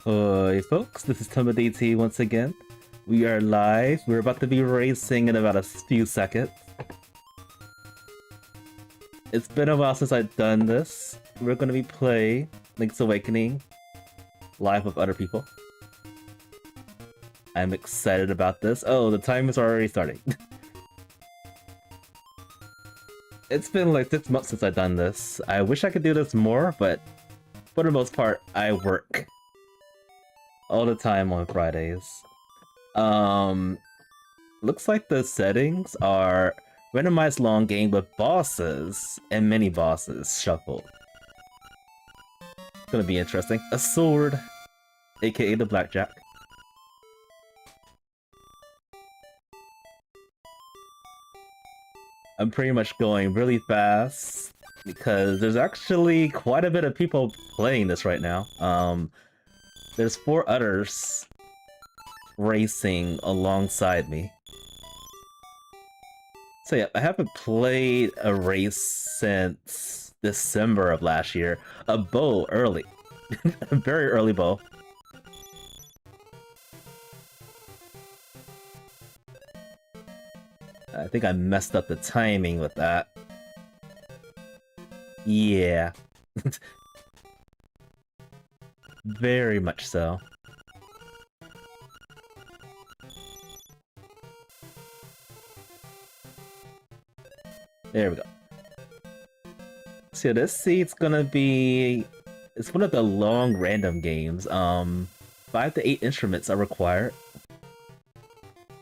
Hey folks, this is TomoDT once again. We are live. We're about to be racing in about a few seconds. It's been a while since I've done this. We're going to be playing Link's Awakening live with other people. I'm excited about this. Oh, the time is already starting. It's been like 6 months since I've done this. I wish I could do this more, but for the most part, I work all the time on Fridays. Looks like the settings are randomized long game with bosses and mini bosses shuffled. It's gonna be interesting. A sword, aka the blackjack. I'm pretty much going really fast because there's actually quite a bit of people playing this right now. There's 4 others racing alongside me. So yeah, I haven't played a race since December of last year. A bow early. A very early bow. I think I messed up the timing with that. Yeah. Very much so. There we go. So this seat's gonna be... It's one of the long random games. 5 to 8 instruments are required.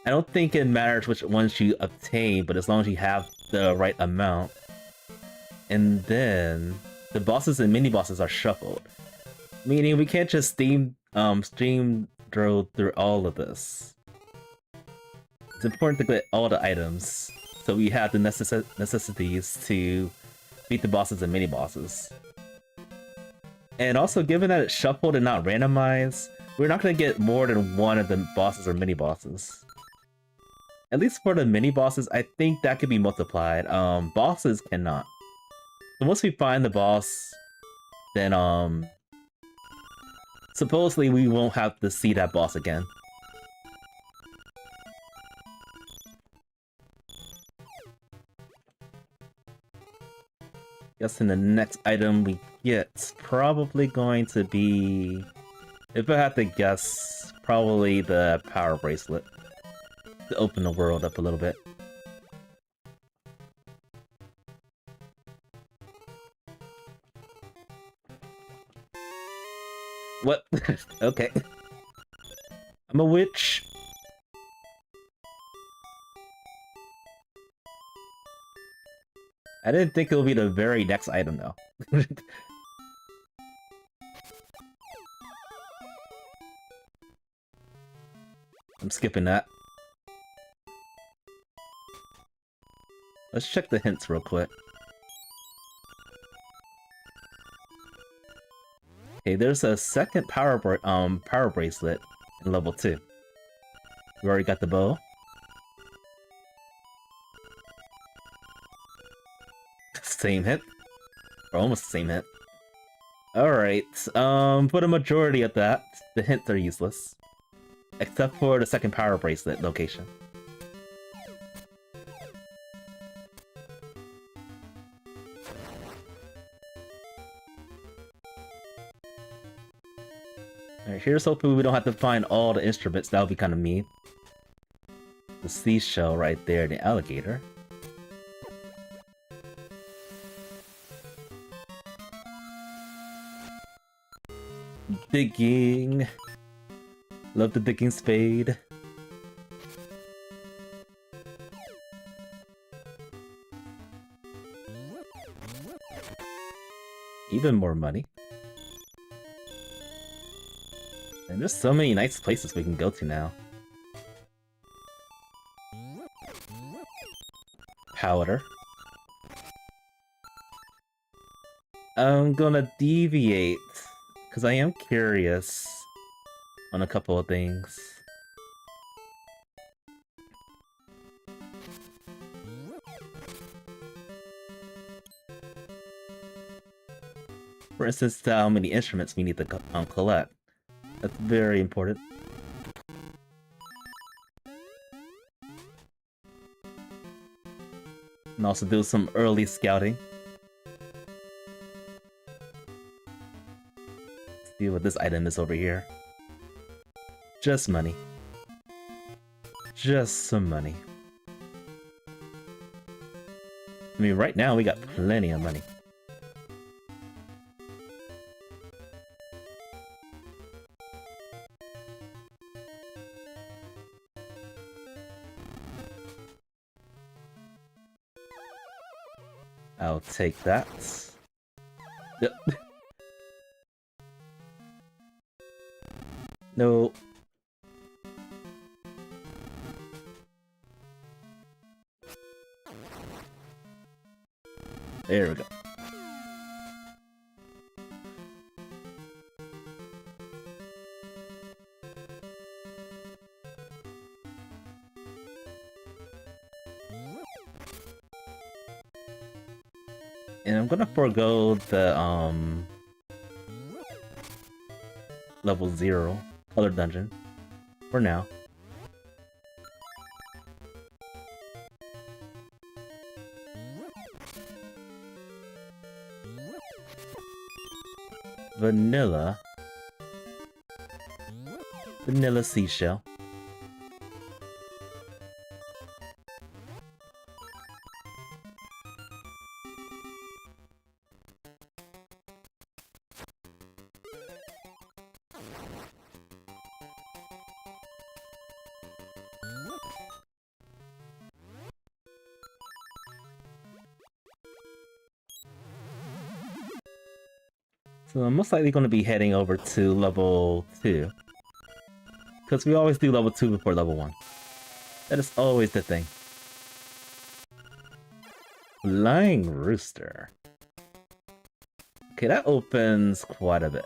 I don't think it matters which ones you obtain, but as long as you have the right amount. And then the bosses and mini-bosses are shuffled. Meaning we can't just stream through all of this. It's important to get all the items, so we have the necessities to beat the bosses and mini-bosses. And also, given that it's shuffled and not randomized, we're not going to get more than one of the bosses or mini-bosses. At least for the mini-bosses, I think that could be multiplied. Bosses cannot. So once we find the boss, then supposedly we won't have to see that boss again. Guess in the next item we get probably going to be, if I had to guess, probably the power bracelet to open the world up a little bit. What? Okay. I'm a witch. I didn't think it would be the very next item, though. I'm skipping that. Let's check the hints real quick. Okay, there's a second power bracelet in level 2. We already got the bow. Same hit. Or almost the same hit. Alright, for the majority of that, the hints are useless. Except for the second power bracelet location. Alright, here's hoping we don't have to find all the instruments. That would be kind of mean. The seashell right there, the alligator. Digging. Love the digging spade. Even more money. And there's so many nice places we can go to now. Powder. I'm gonna deviate, because I am curious on a couple of things. For instance, how many instruments we need to collect. That's very important. And also do some early scouting. See what this item is over here. Just money. Just some money. I mean, right now we got plenty of money. I'll take that. Yep. No. There we go. And I'm gonna forego the level 0 color dungeon for now. Vanilla seashell. So I'm most likely going to be heading over to level 2. Because we always do level 2 before level 1. That is always the thing. Flying Rooster. Okay, that opens quite a bit.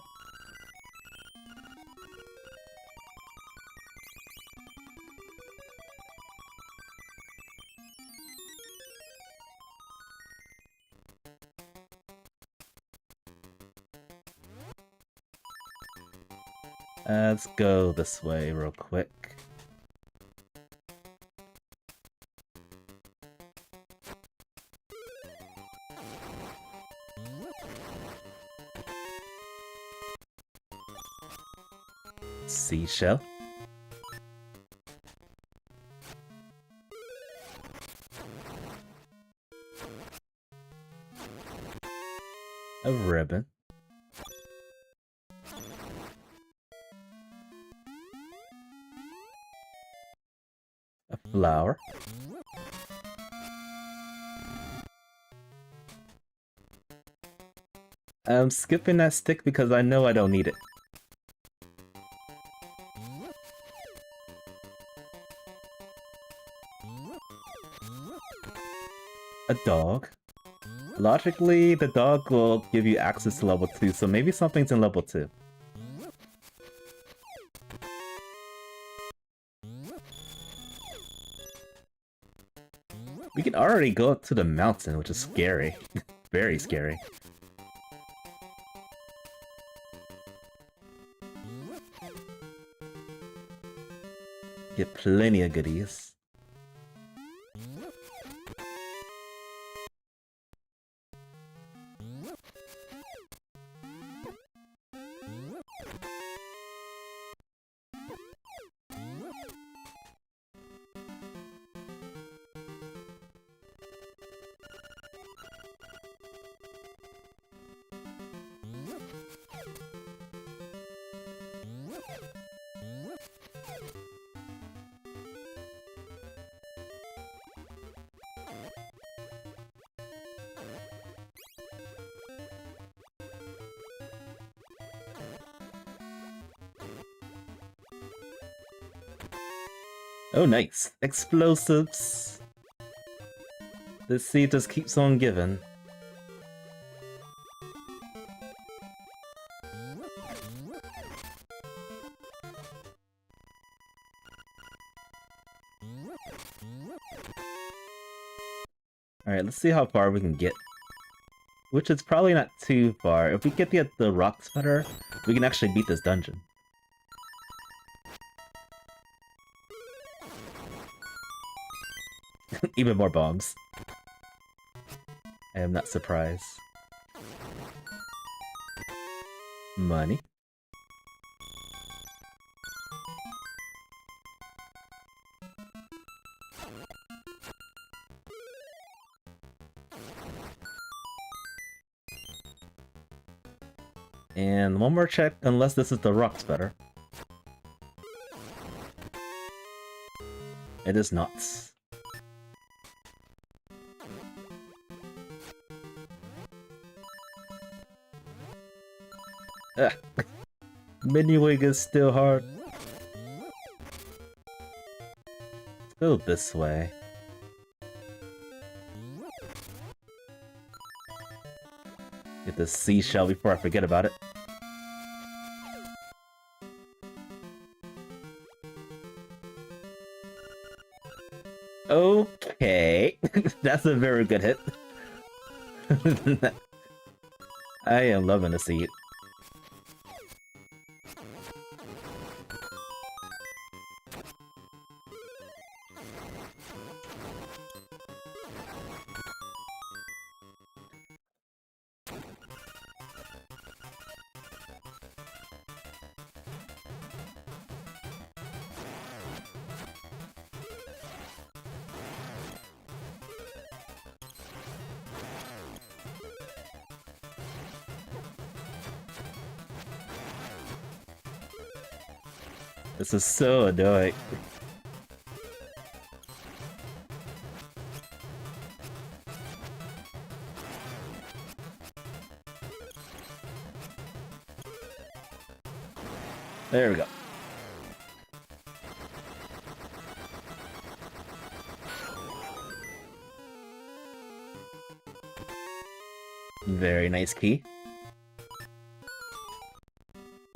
Let's go this way real quick. Seashell. A ribbon. A flower. I'm skipping that stick because I know I don't need it. A dog. Logically, the dog will give you access to level 2, so maybe something's in level 2. We can already go up to the mountain, which is scary. Very scary. Get plenty of goodies. Oh, nice. Explosives. This seed just keeps on giving. Alright, let's see how far we can get. Which is probably not too far. If we get the rock sputter, we can actually beat this dungeon. Even more bombs. I am not surprised. Money. And one more check, unless this is the rock sputter. It is not. Ugh. Mini-wig is still hard. Let's go this way. Get the seashell before I forget about it. Okay, that's a very good hit. I am loving to see it. This is so annoying. There we go. Very nice key.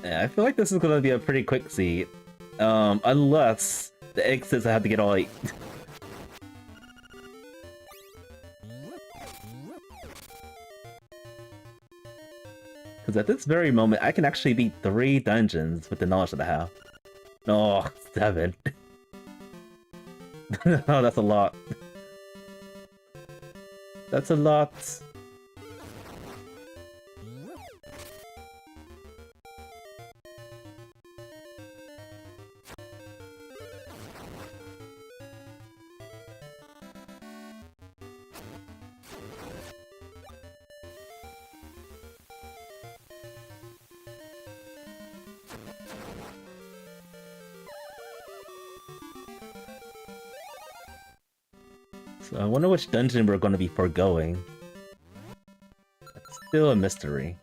Yeah, I feel like this is gonna be a pretty quick seed. Unless the egg says I have to get all 8. Because at this very moment, I can actually beat 3 dungeons with the knowledge that I have. Oh, 7. Oh, that's a lot. That's a lot. So I wonder which dungeon we're going to be foregoing. It's still a mystery.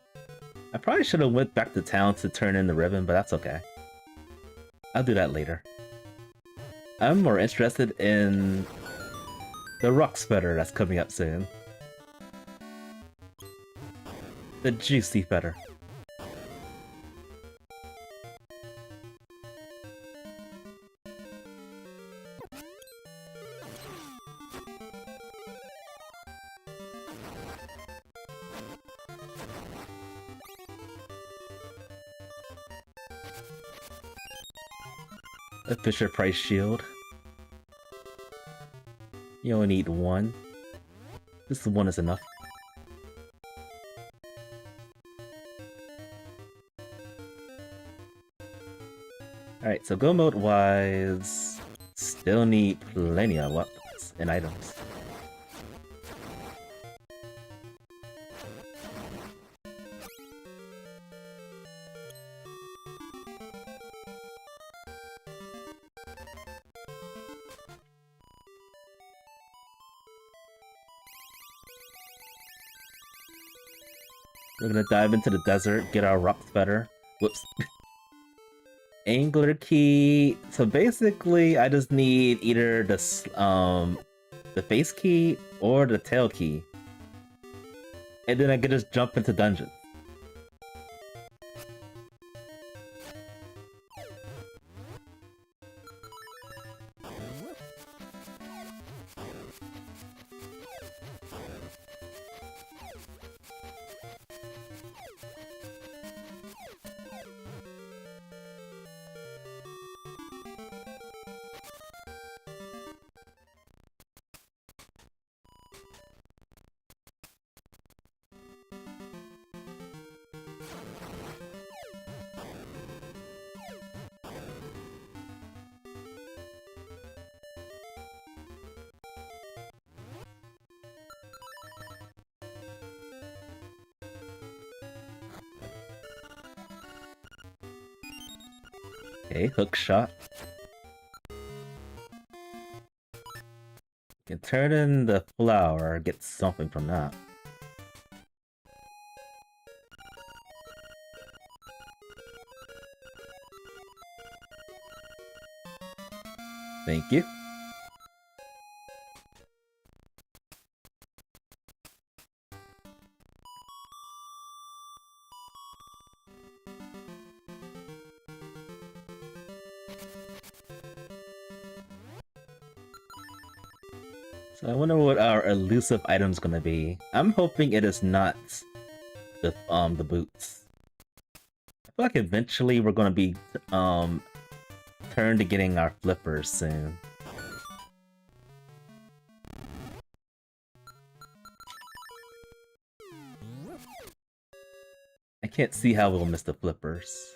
I probably should have went back to town to turn in the ribbon, but that's okay. I'll do that later. I'm more interested in the rock sputter that's coming up soon. The juicy feather. A Fisher Price shield. You only need 1. This 1 is enough. Alright, so go mode wise, still need plenty of weapons and items. We're gonna dive into the desert, get our rocks better. Whoops. Angler key. So basically, I just need either the face key or the tail key, and then I can just jump into dungeons. Okay, hook shot. Can turn in the flower, get something from that. Thank you. So I wonder what our elusive item's gonna be. I'm hoping it is not the boots. I feel like eventually we're gonna be turned to getting our flippers soon. I can't see how we'll miss the flippers.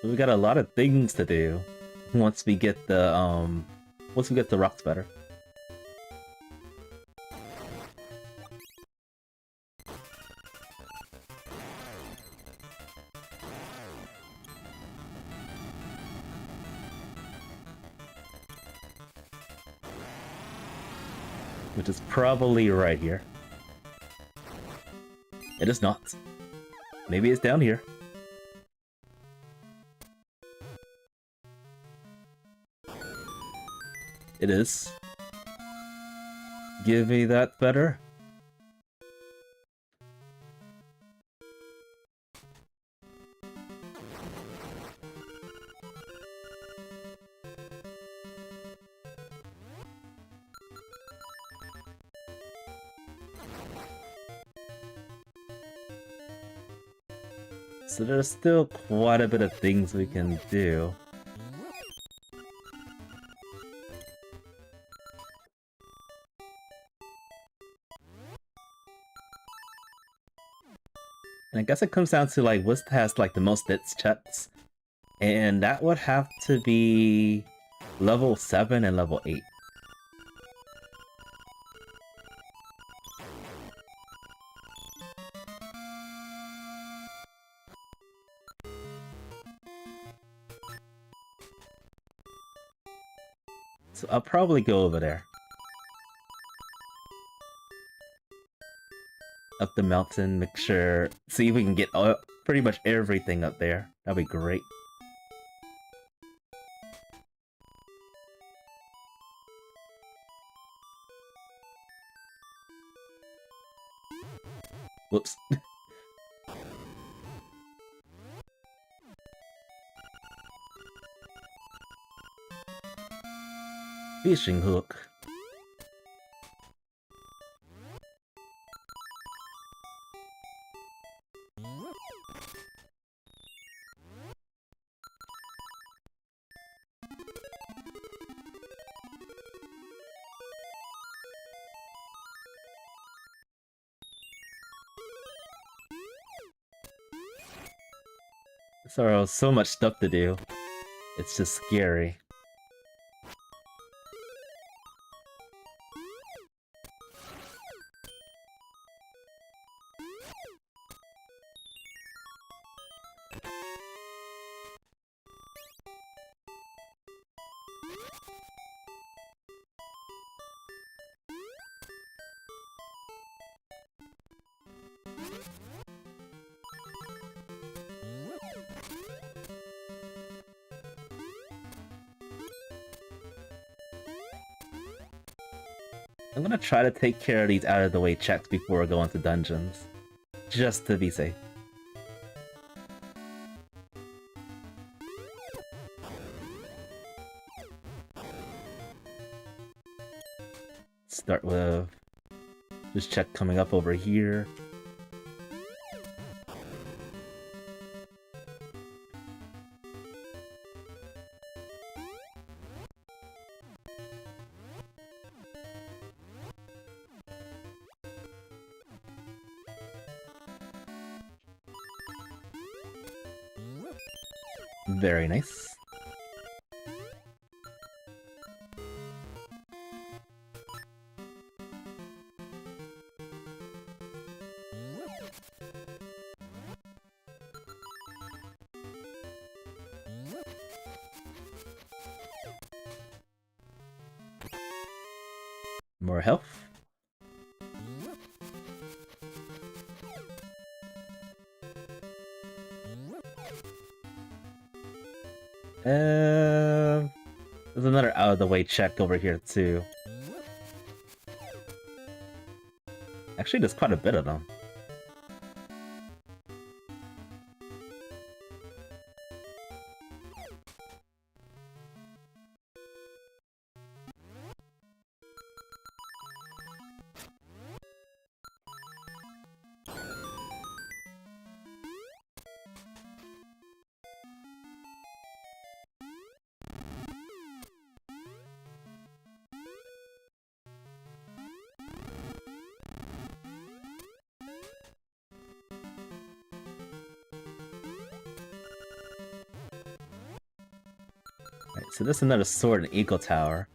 We got a lot of things to do once we get the rocks better. Which is probably right here. It is not. Maybe it's down here. It is. Give me that better. So there's still quite a bit of things we can do. And I guess it comes down to like what has like the most bits checks. And that would have to be level 7 and level 8. So I'll probably go over there. Up the mountain, make sure, see if we can get pretty much everything up there. That'd be great. Whoops. Fishing hook. Sorry, so much stuff to do. It's just scary. I'm gonna try to take care of these out-of-the-way checks before I go into dungeons. Just to be safe. Start with this check coming up over here. Very nice. More health. There's another out-of-the-way check over here, too. Actually, there's quite a bit of them. So this is another sword and eagle tower,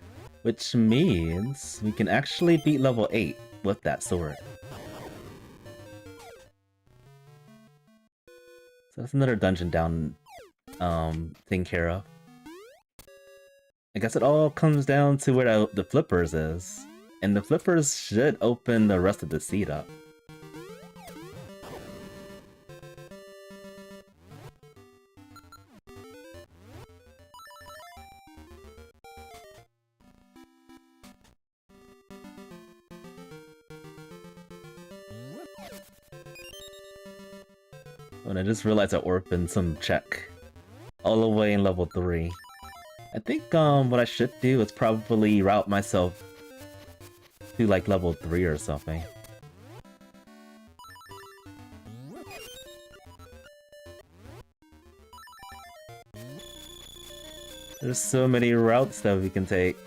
which means we can actually beat level 8 with that sword. So that's another dungeon down, taken care of. I guess it all comes down to where the flippers is, and the flippers should open the rest of the seat up. When I just realized I orphaned some check all the way in level 3. I think what I should do is probably route myself to like level 3 or something. There's so many routes that we can take.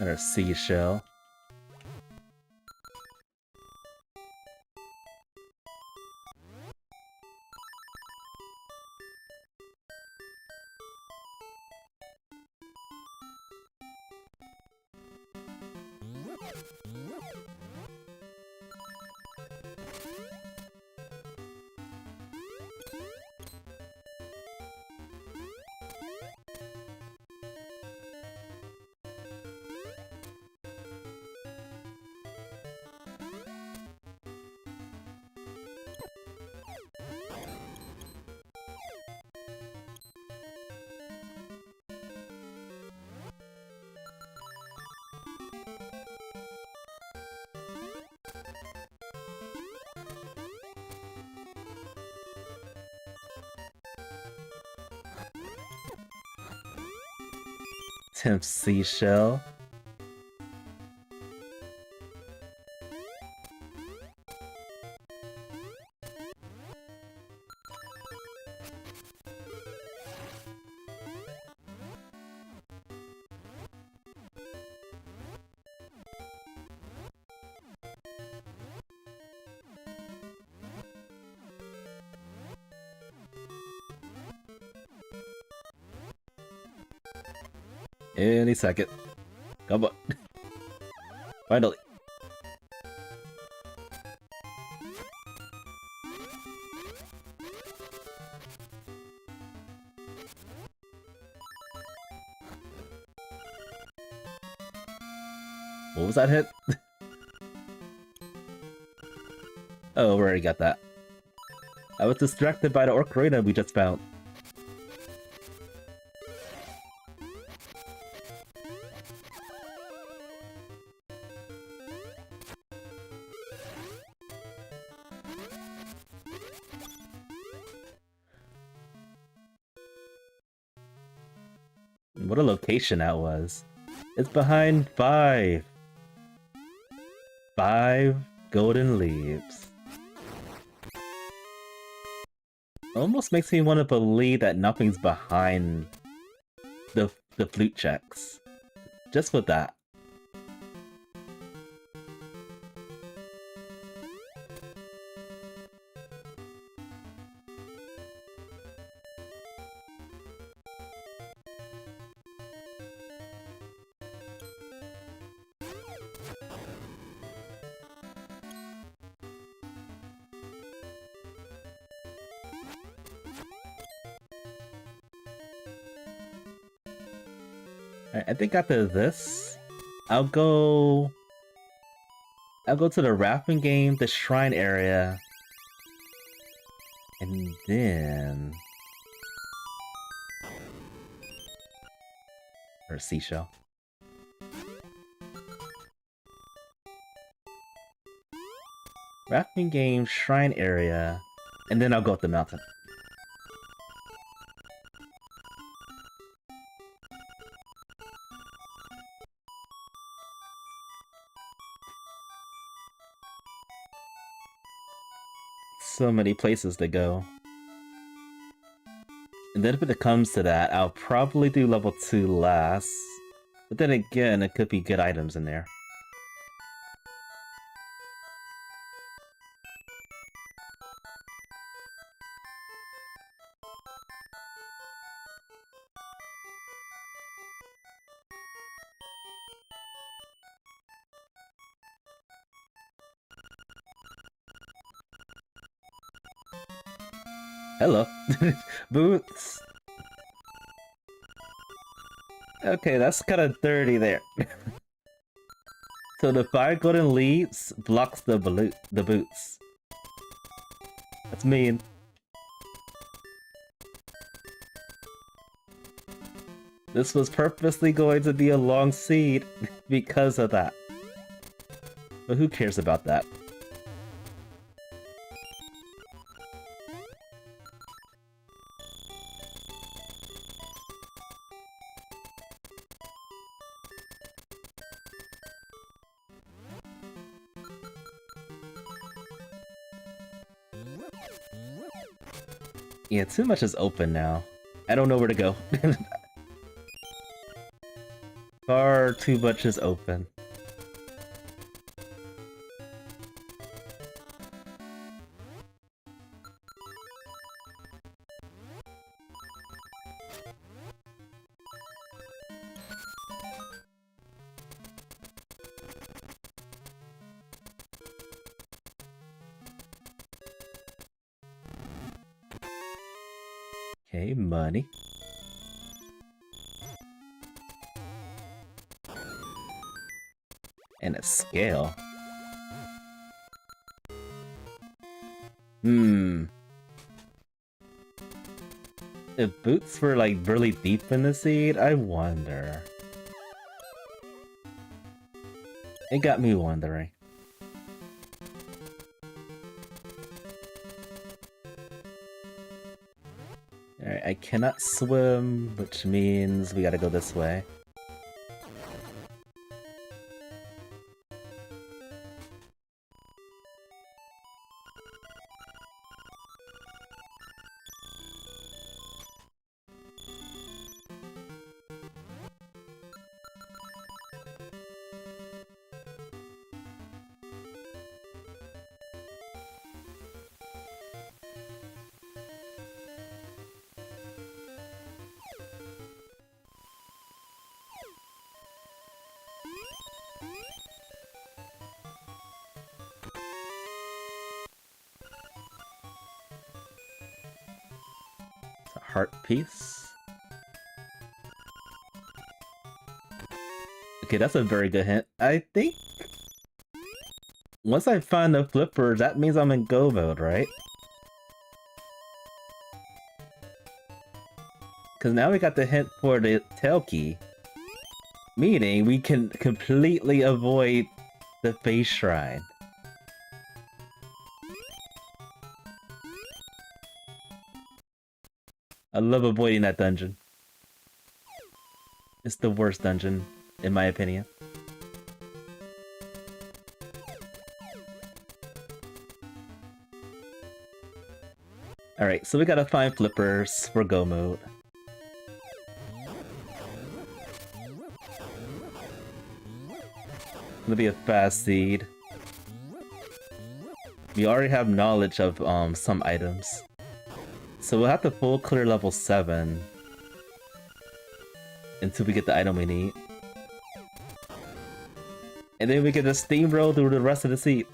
Another seashell. Temp seashell. Any second. Come on. Finally. What was that hit? Oh, we already got that. I was distracted by the ocarina we just found. What a location that was. It's behind 5. 5 golden leaves. Almost makes me want to believe that nothing's behind the flute checks. Just with that. Alright, I think after this, I'll go to the rafting game, the shrine area, and then... or seashell. Rafting game, shrine area, and then I'll go up the mountain. So many places to go. And then if it comes to that, I'll probably do level 2 last. But then again, it could be good items in there. Hello. Boots. Okay, that's kind of dirty there. So the 5 golden leaves blocks the boots. That's mean. This was purposely going to be a long seed because of that. But who cares about that? Yeah, too much is open now. I don't know where to go. Far too much is open. Okay, money. And a scale. If boots were like really deep in the seed, I wonder. It got me wondering. Alright, I cannot swim, which means we gotta go this way. heart piece. Okay, that's a very good hint. I think once I find the flippers, that means I'm in go mode, right? Because now we got the hint for the tail key. Meaning we can completely avoid the face shrine. I love avoiding that dungeon. It's the worst dungeon, in my opinion. Alright, so we gotta find flippers for go mode. Gonna be a fast seed. We already have knowledge of some items. So we'll have to full clear level 7 until we get the item we need. And then we can just steamroll through the rest of the seed.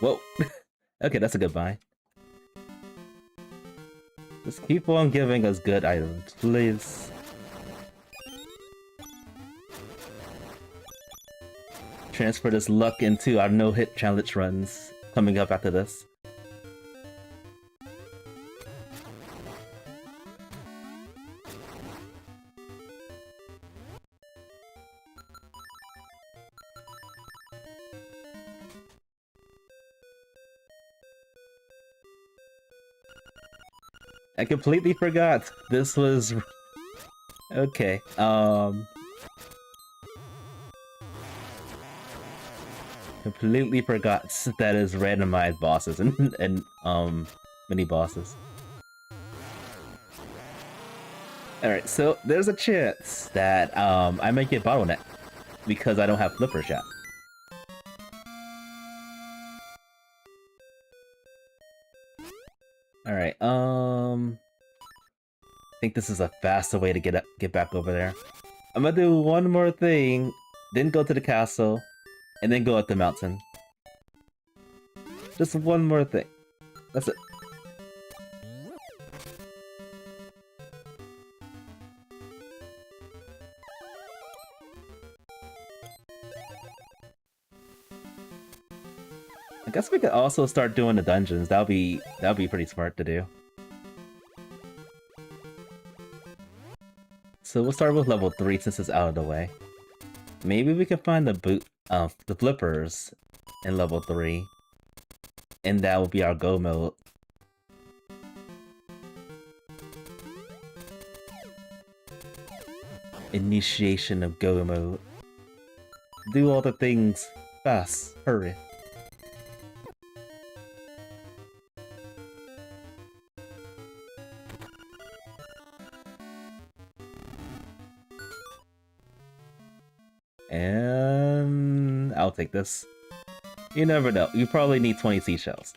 Whoa. Okay, that's a good buy. Just keep on giving us good items, please. Transfer this luck into our no-hit challenge runs coming up after this. I completely forgot. This was... Okay, completely forgot that is randomized bosses and mini-bosses. Alright, so there's a chance that I might get bottleneck because I don't have flippers yet. Alright, I think this is a faster way to get back over there. I'm gonna do one more thing, then go to the castle, and then go up the mountain. Just one more thing. That's it. I guess we could also start doing the dungeons. That'll be pretty smart to do. So we'll start with level 3 since it's out of the way. Maybe we can find the flippers in level 3. And that will be our go mode. Initiation of go mode. Do all the things fast. Hurry. And I'll take this. You never know. You probably need 20 seashells.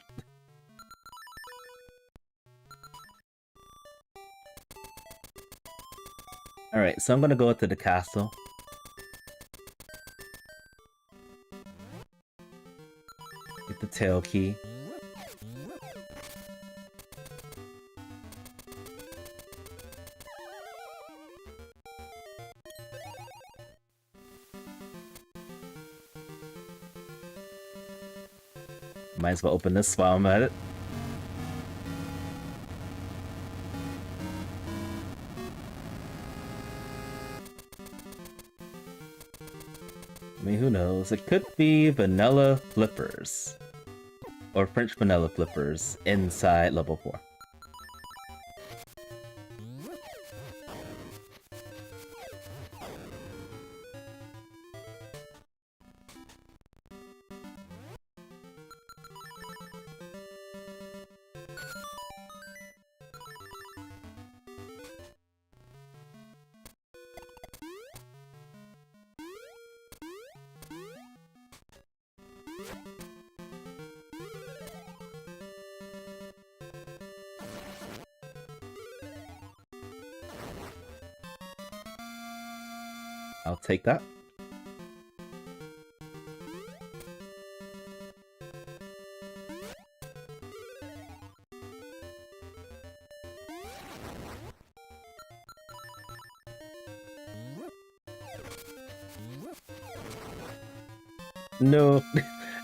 Alright, so I'm gonna go to the castle. Get the tail key. Might as well open this while I'm at it. I mean, who knows? It could be vanilla flippers. Or French vanilla flippers inside level 4. I'll take that. No,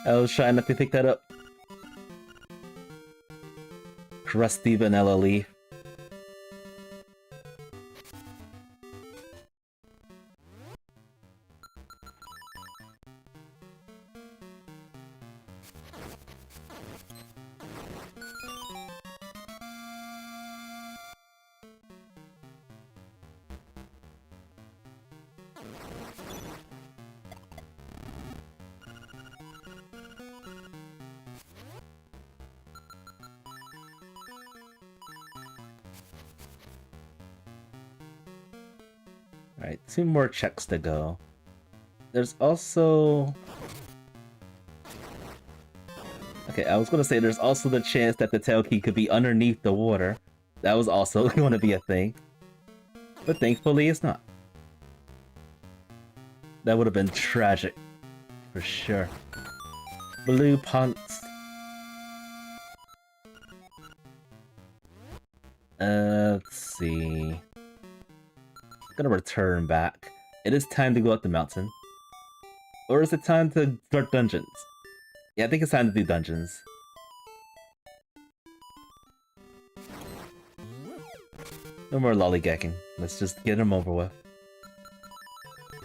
I was trying not to pick that up. Crusty vanilla leaf. Alright, 2 more checks to go. There's also... Okay, I was gonna say there's also the chance that the tail key could be underneath the water. That was also going to be a thing. But thankfully it's not. That would have been tragic. For sure. Blue punts. Let's see... Gonna return back. It is time to go up the mountain. Or is it time to start dungeons? Yeah, I think it's time to do dungeons. No more lollygagging. Let's just get them over with.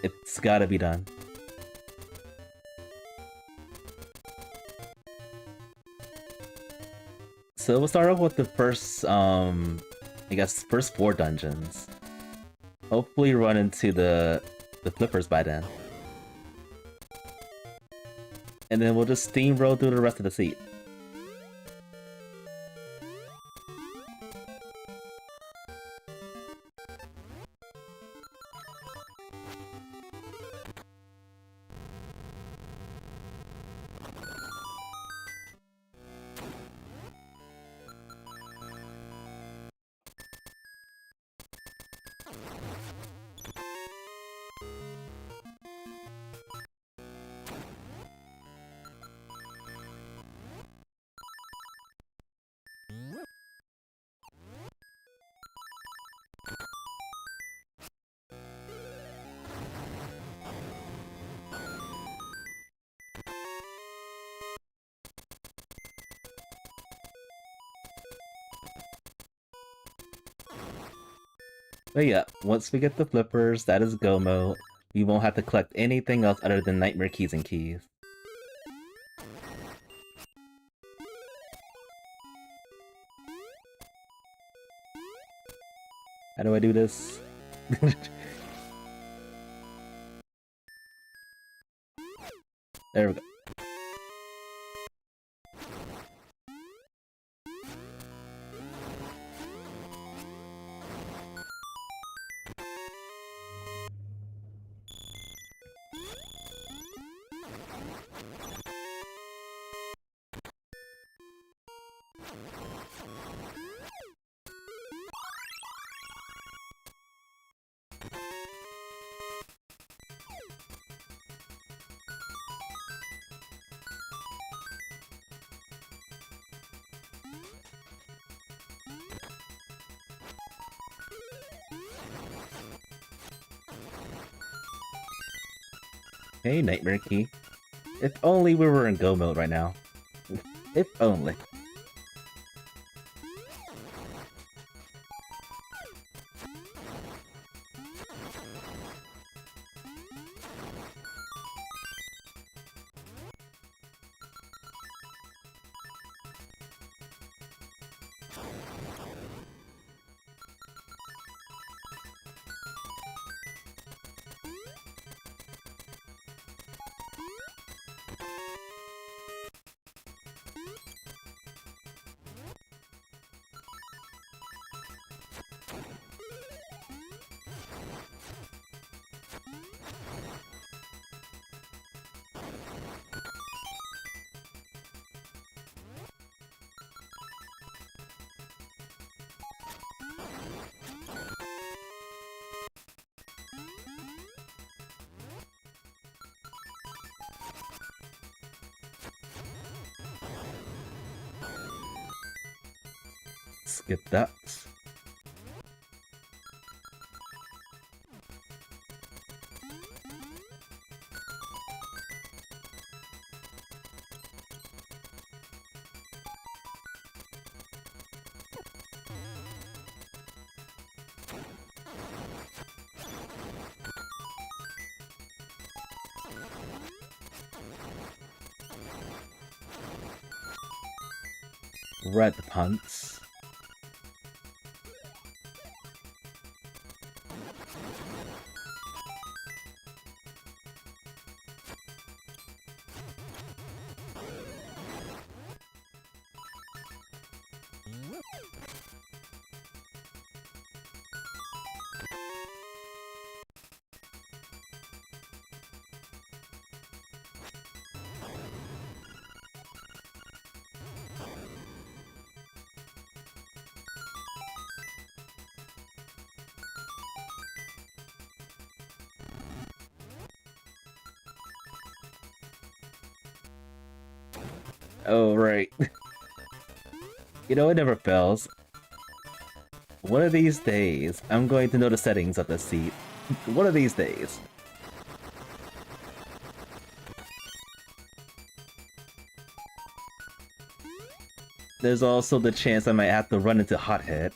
It's gotta be done. So we'll start off with the first, I guess, first 4 dungeons. Hopefully run into the flippers by then. And then we'll just steamroll through the rest of the seat. But yeah, once we get the flippers, that is go mode. We won't have to collect anything else other than nightmare keys and keys. How do I do this? There we go. Hey, Nightmare Key. If only we were in go mode right now. If only. skip that. Red punts. Oh, right. You know, it never fails. One of these days, I'm going to know the settings of the seat. One of these days. There's also the chance I might have to run into Hothead.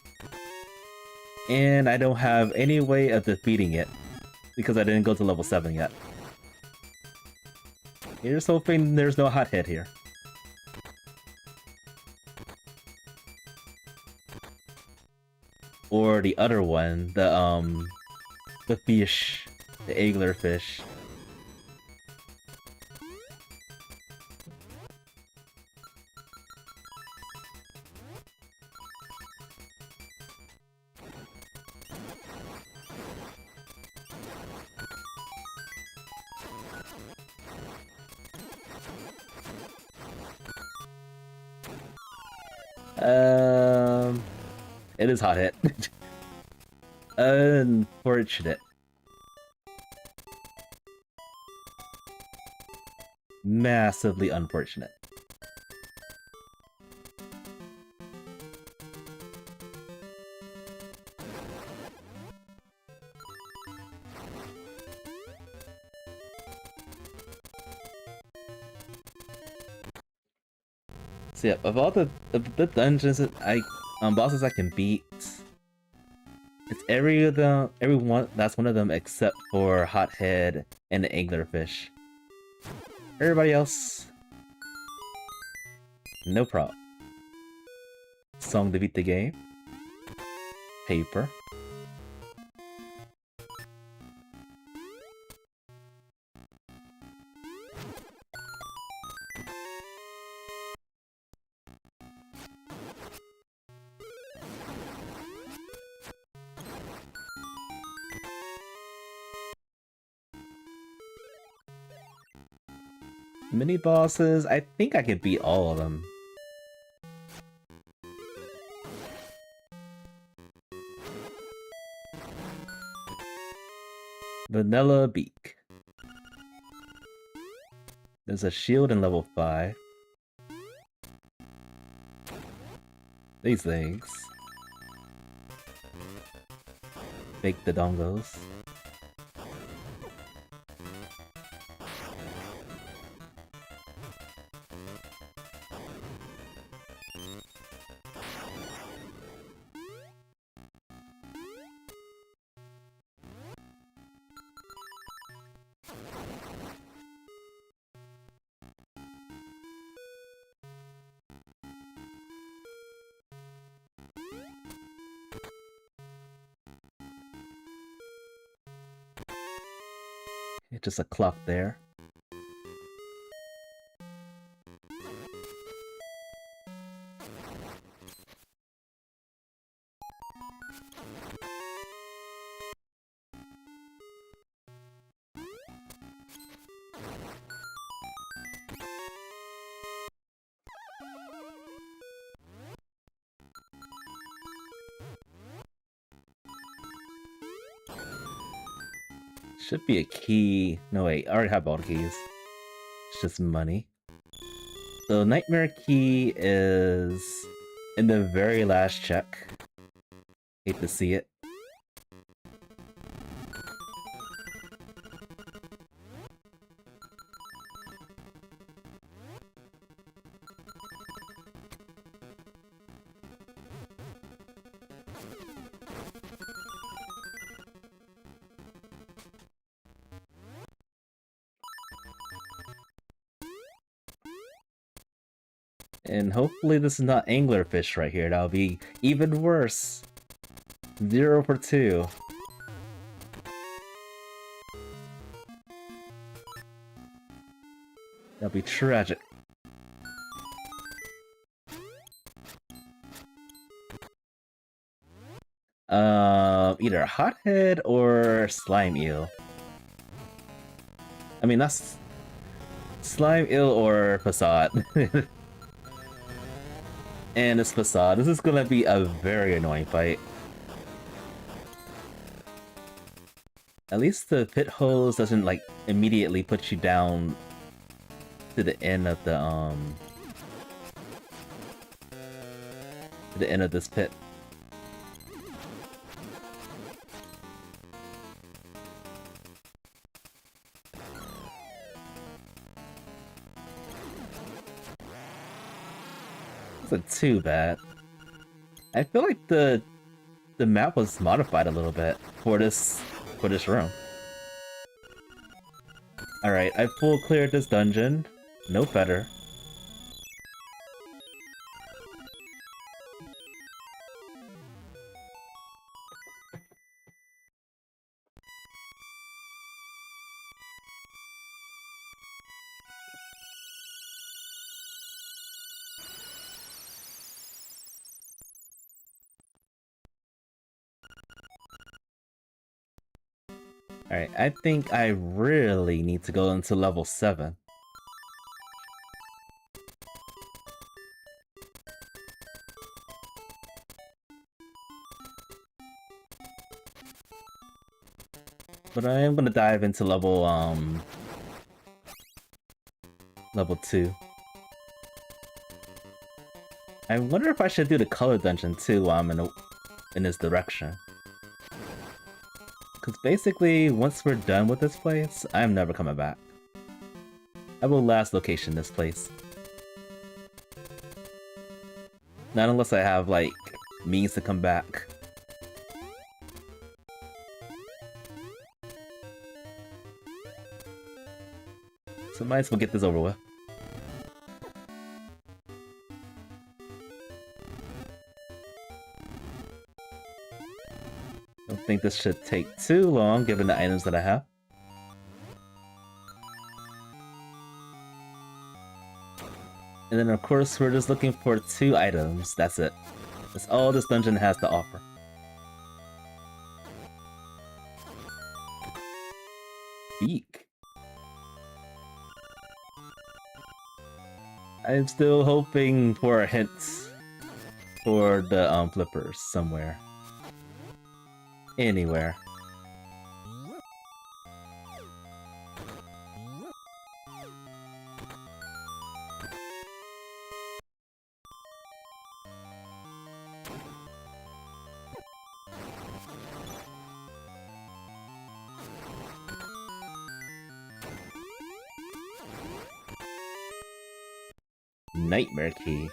And I don't have any way of defeating it, because I didn't go to level 7 yet. Here's hoping there's no Hothead here. Or the other one, the fish, the angler fish. It is Hothead. Unfortunate. Massively unfortunate. So yeah, of all the dungeons that bosses I can beat, it's everyone that's one of them except for Hothead and the Anglerfish. Everybody else, no problem. Song to beat the game. Paper. Mini bosses, I think I could beat all of them. Vanilla Beak. There's a shield in level 5. These things. Fake the dongos. It's just a clock there. Should be a key. No wait, I already have all the keys. It's just money. So Nightmare Key is in the very last check. Hate to see it. And hopefully this is not anglerfish right here. That'll be even worse. 0 for 2. That'll be tragic. Either hothead or slime eel. I mean, that's slime eel or facade. And it's facade. This is gonna be a very annoying fight. At least the pit hose doesn't like immediately put you down to the end of the to the end of this pit. Wasn't too bad. I feel like the map was modified a little bit for this room. Alright, I full cleared this dungeon. No better. Alright, I think I really need to go into level 7. But I am gonna dive into level 2. I wonder if I should do the color dungeon too while I'm in this direction. Because basically, once we're done with this place, I'm never coming back. I will last location this place. Not unless I have, like, means to come back. So might as well get this over with. Don't think this should take too long, given the items that I have. And then of course we're just looking for 2 items, that's it. That's all this dungeon has to offer. Beak. I'm still hoping for a hint for the flippers somewhere. Anywhere. Nightmare key.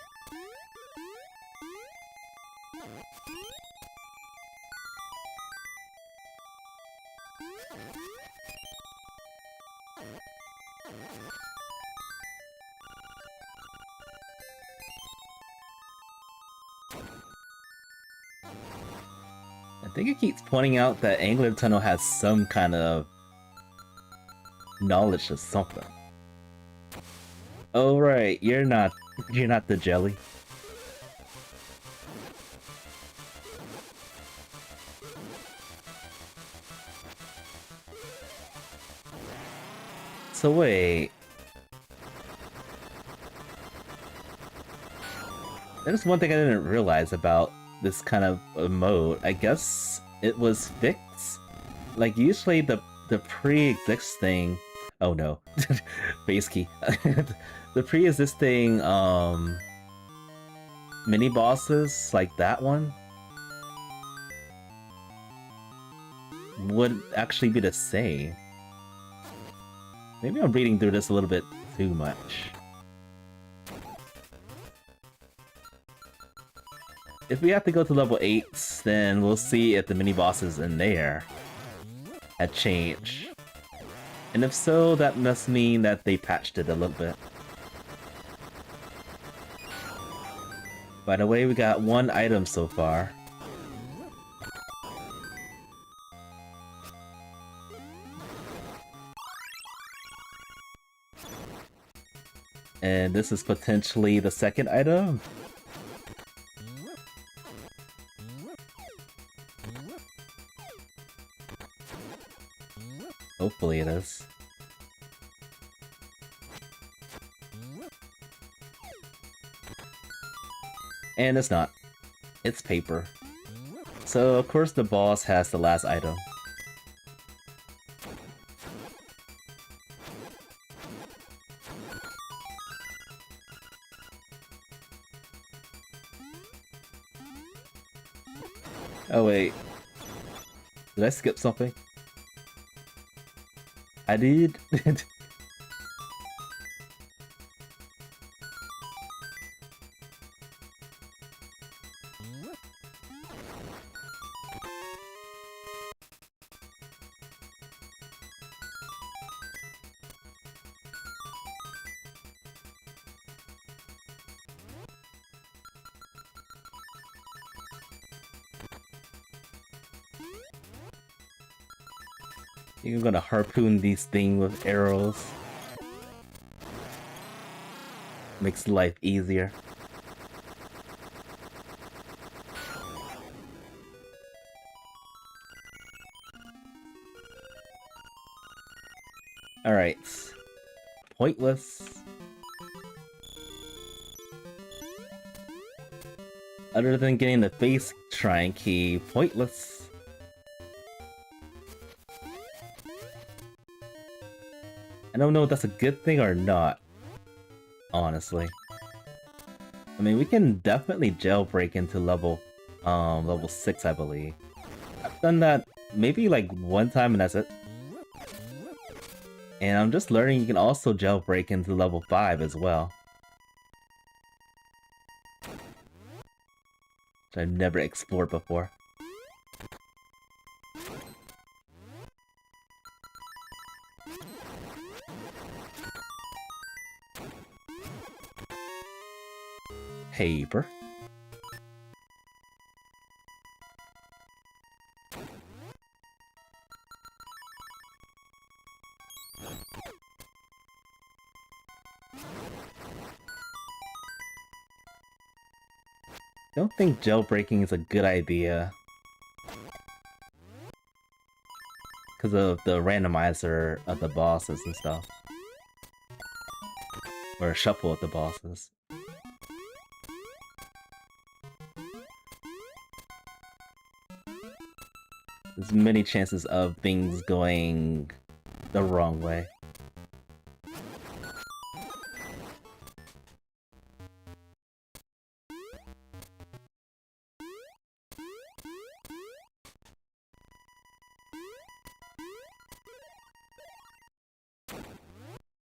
I think it keeps pointing out that Angler Tunnel has some kind of knowledge of something. Oh right, you're not the jelly. So wait. There's one thing I didn't realize about this kind of mode. I guess it was fixed. Like usually the pre-existing. Oh no, base key. The pre-existing mini bosses like that one would actually be the same. Maybe I'm reading through this a little bit too much. If we have to go to level 8, then we'll see if the mini bosses in there had changed. And if so, that must mean that they patched it a little bit. By the way, we got one item so far. And this is potentially the second item. Hopefully it is. And it's not. It's paper. So of course the boss has the last item. Oh wait. Did I skip something? I did. You're gonna harpoon these things with arrows. Makes life easier. Alright. Pointless. Other than getting the face shrine key, pointless. I don't know if that's a good thing or not, honestly. I mean, we can definitely jailbreak into level 6, I believe. I've done that maybe like one time and that's it. And I'm just learning you can also jailbreak into level 5 as well. Which I've never explored before. Paper. Don't think jailbreaking is a good idea. Because of the randomizer of the bosses and stuff. Or shuffle of the bosses. There's many chances of things going the wrong way.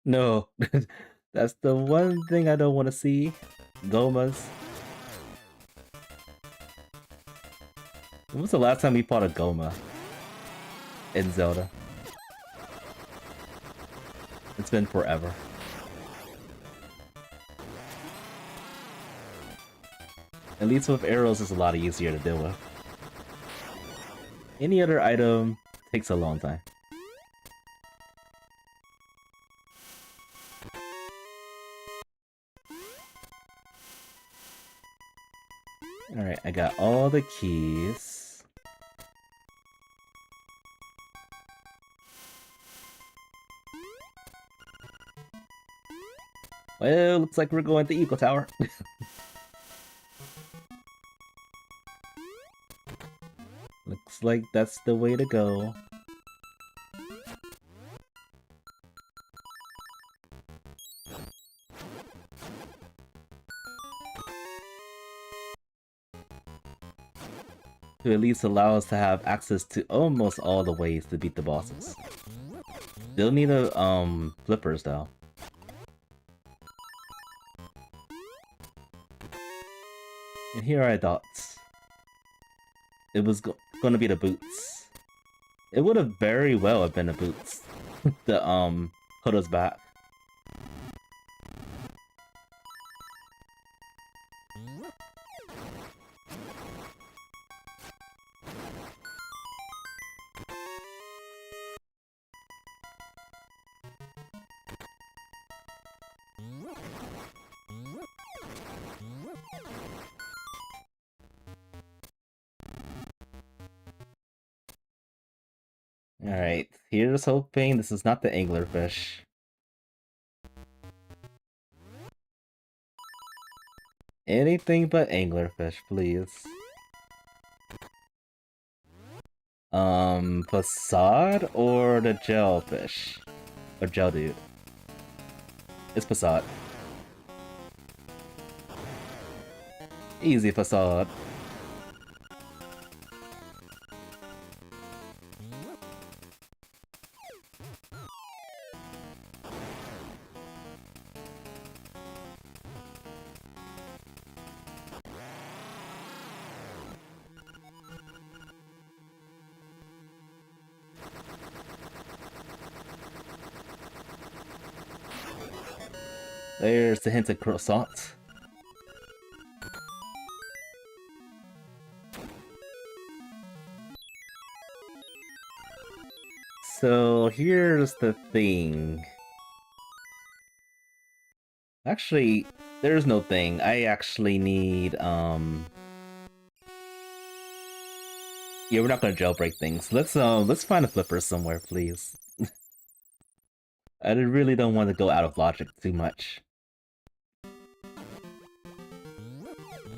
No, that's the one thing I don't want to see. Gomas. When was the last time we fought a Goma in Zelda? It's been forever. At least with arrows, it's a lot easier to deal with. Any other item takes a long time. Alright, I got all the keys. Well, looks like we're going to Eco Tower. Looks like that's the way to go. to at least allow us to have access to almost all the ways to beat the bosses. Still need a flippers though. And here are our dots. It was gonna be the boots. It would have very well have been the boots. The put us back. Alright, here's hoping this is not the anglerfish. Anything but anglerfish, please. Facade or the jellyfish? Or gel dude? It's facade. Easy facade. There's the hint of croissant. So here's the thing. Actually, there's no thing. I actually need yeah, we're not gonna jailbreak things. Let's find a flipper somewhere, please. I really don't want to go out of logic too much.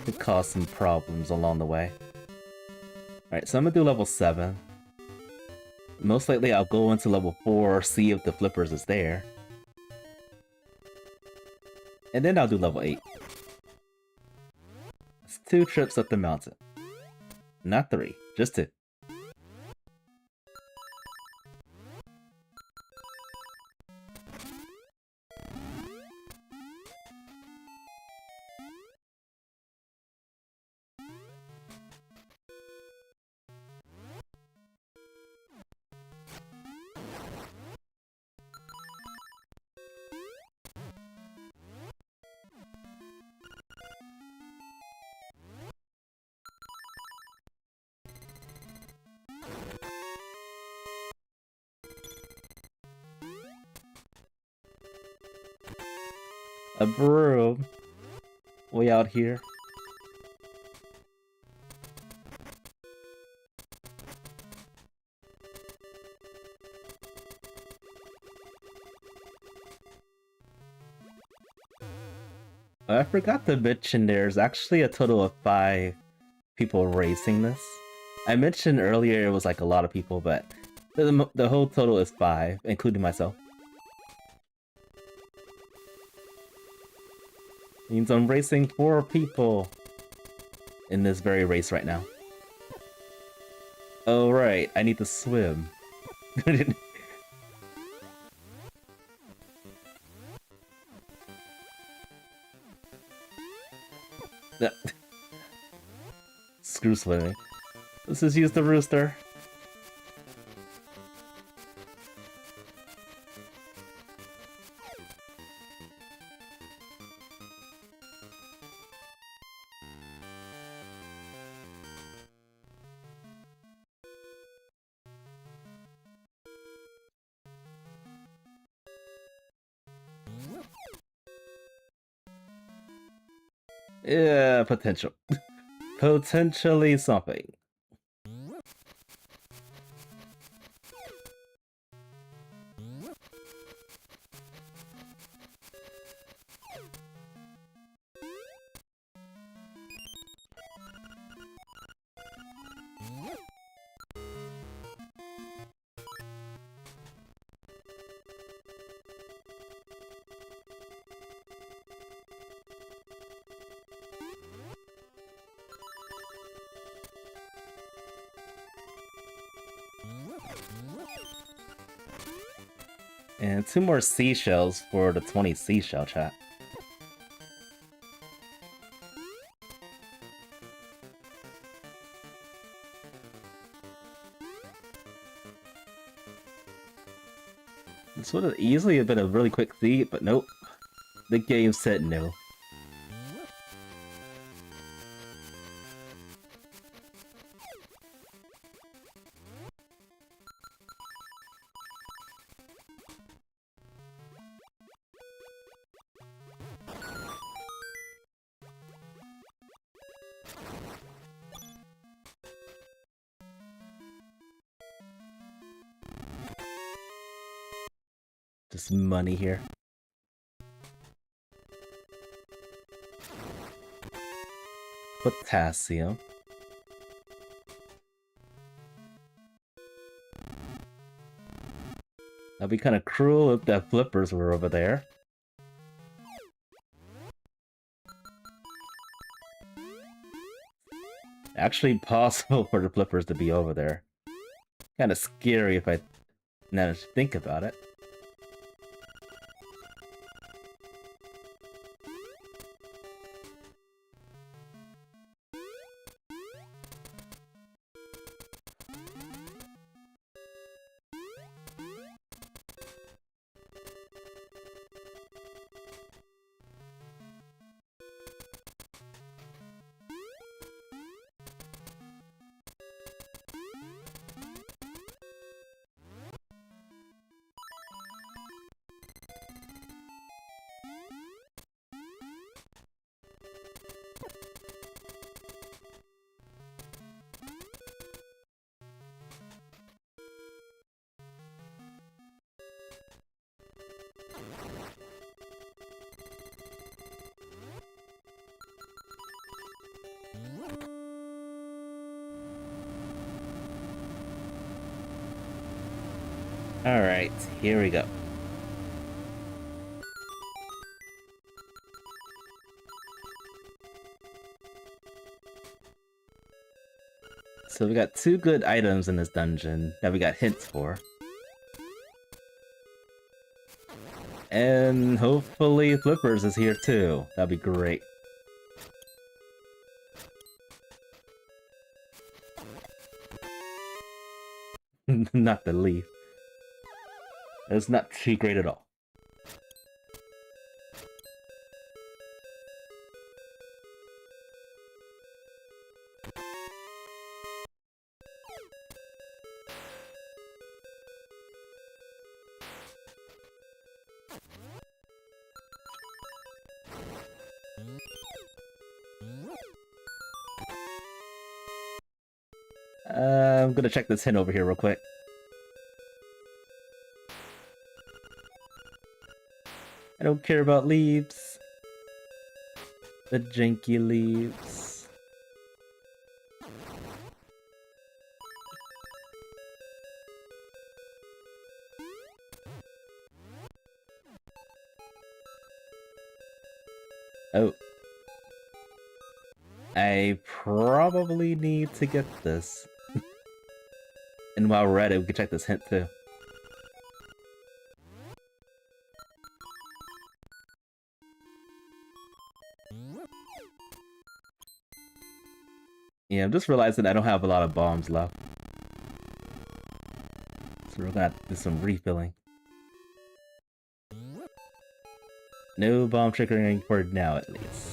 Could cause some problems along the way. Alright, so I'm gonna do level 7. Most likely I'll go into level 4, see if the flippers is there. And then I'll do level 8. It's 2 trips up the mountain. Not 3, just 2. A broom. Way out here. I forgot to mention there's actually a total of 5 people racing this. I mentioned earlier it was like a lot of people, but the whole total is 5, including myself. Means I'm racing 4 people in this very race right now. Oh right, I need to swim. Screw swimming. Let's just use the rooster. Yeah, potential. Potentially something. And 2 more seashells for the 20 seashell chat. This would have easily been a really quick feat, but nope. The game said no. Just money here. Potassium. That'd be kind of cruel if the flippers were over there. Actually possible for the flippers to be over there. Kind of scary if I now think about it. Alright, here we go. So we got 2 good items in this dungeon that we got hints for. And hopefully Flippers is here too. That'd be great. Not the leaf. It's not too great at all. I'm gonna check this hint over here real quick. I don't care about leaves. The janky leaves. Oh. I probably need to get this. And while we're at it, we can check this hint too. Yeah, I'm just realizing I don't have a lot of bombs left. So we're gonna have to do some refilling. No bomb triggering for now, at least.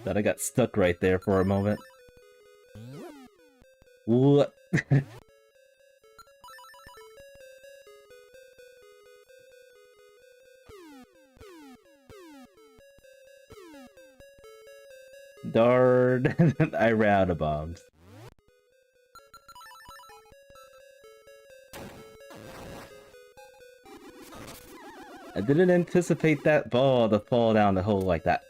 That I got stuck right there for a moment. What? Darn. I ran out of bombs. I didn't anticipate that ball to fall down the hole like that.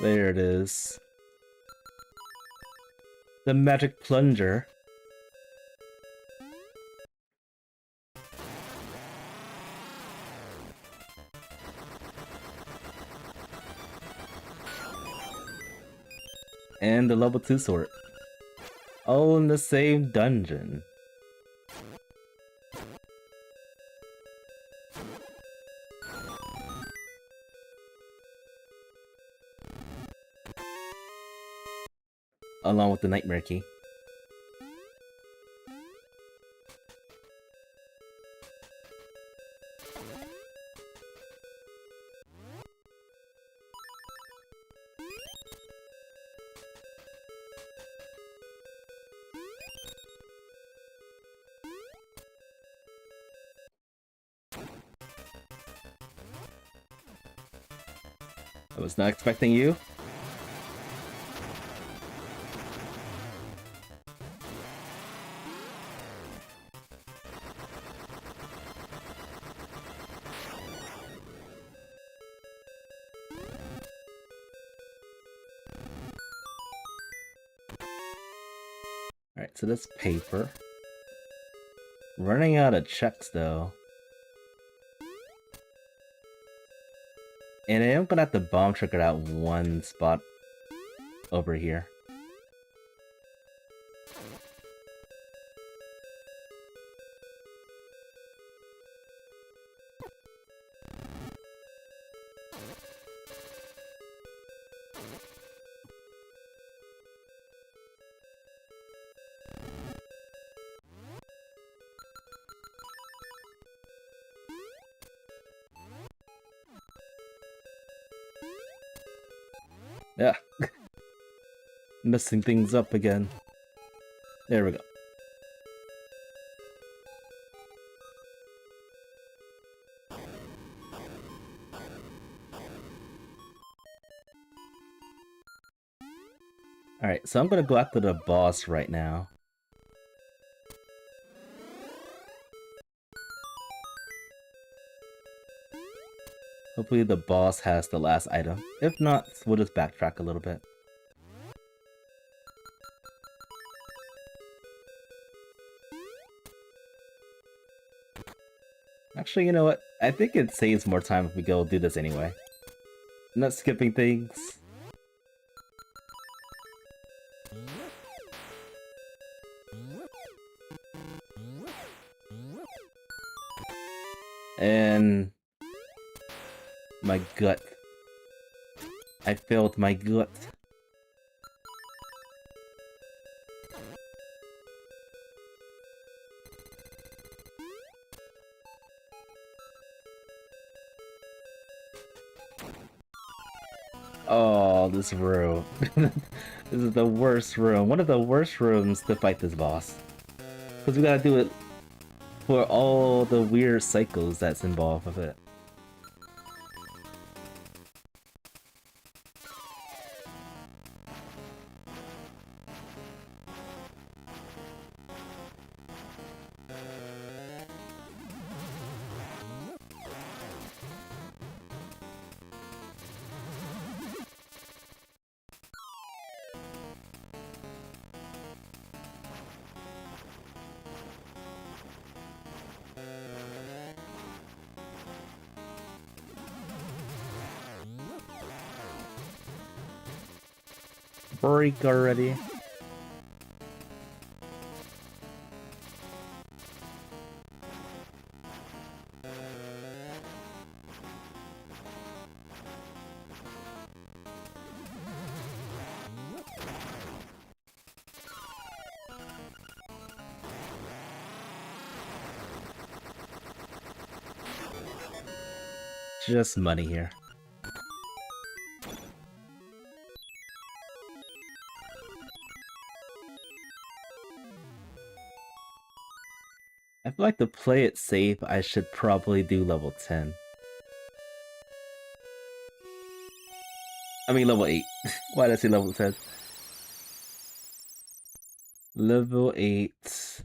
There it is. The magic plunger. And the level 2 sword. All in the same dungeon. Along with the nightmare key. I was not expecting you. Alright, so that's paper. Running out of checks though. And I am gonna have to bomb trigger that one spot over here. Yeah. Messing things up again. There we go. Alright, so I'm gonna go after the boss right now. Hopefully the boss has the last item. If not, we'll just backtrack a little bit. Actually, you know what? I think it saves more time if we go do this anyway. I'm not skipping things. And my gut. I failed my gut. Oh, this room. This is the worst room. One of the worst rooms to fight this boss. Because we gotta do it for all the weird cycles that's involved with it. Break already. Just money here. I feel like to play it safe, I should probably do level 10. I mean level 8. Why did I say level 10? Level 8.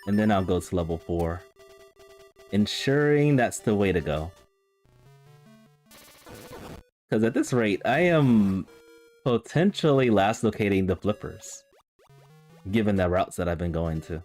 And then I'll go to level 4. Ensuring that's the way to go. Because at this rate, I am potentially last locating the flippers, given the routes that I've been going to.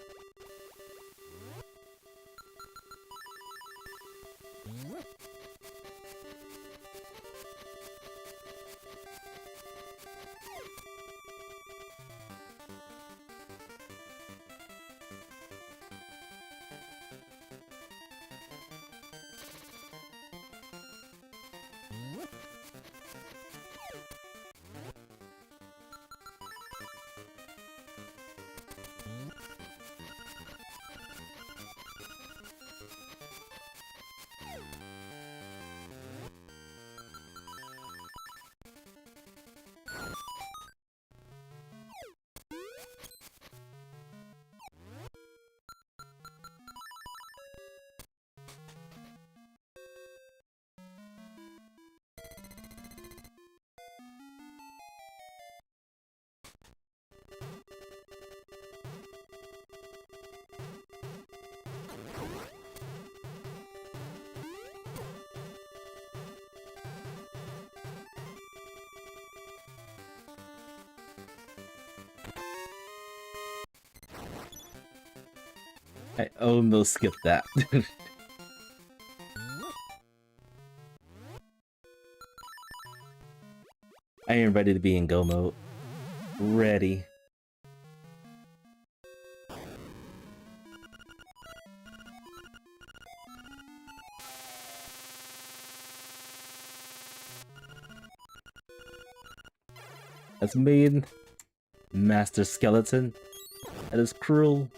I almost skipped that. I am ready to be in go mode. Ready. That's mean. Master Skeleton. That is cruel.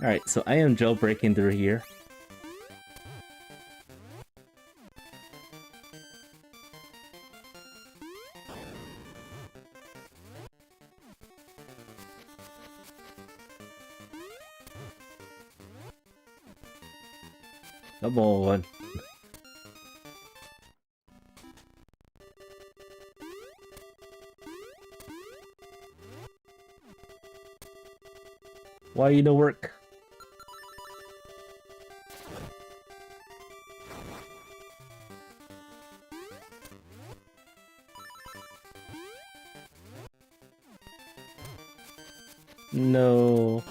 Alright, so I am jailbreaking through here. Come on. Why you no work? No.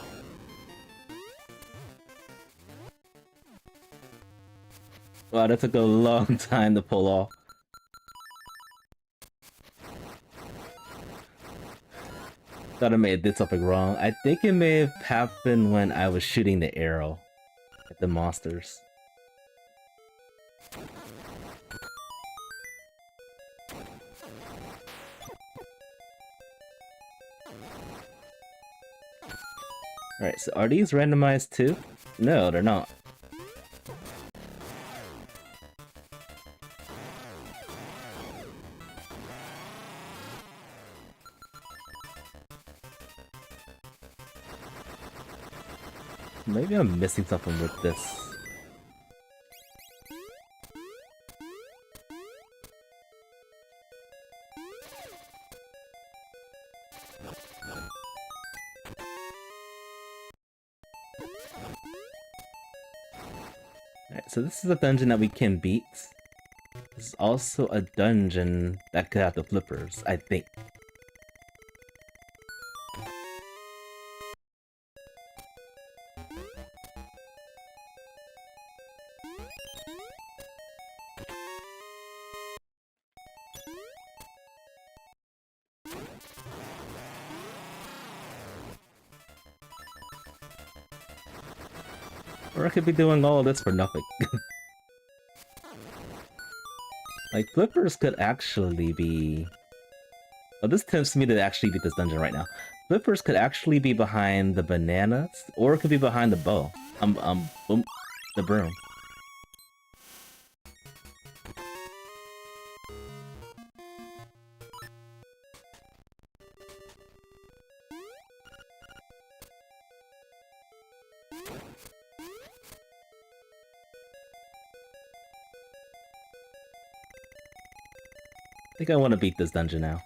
Wow, that took a long time to pull off. Thought I may have did something wrong. I think it may have happened when I was shooting the arrow at the monsters. Alright, so are these randomized too? No, they're not. Maybe I'm missing something with this. Alright, so this is a dungeon that we can beat. This is also a dungeon that could have the flippers, I think. Or I could be doing all this for nothing. Like, flippers could actually be... Oh, this tempts me to actually beat this dungeon right now. Flippers could actually be behind the bananas, or it could be behind the bow. Boom, the broom. I think I want to beat this dungeon now.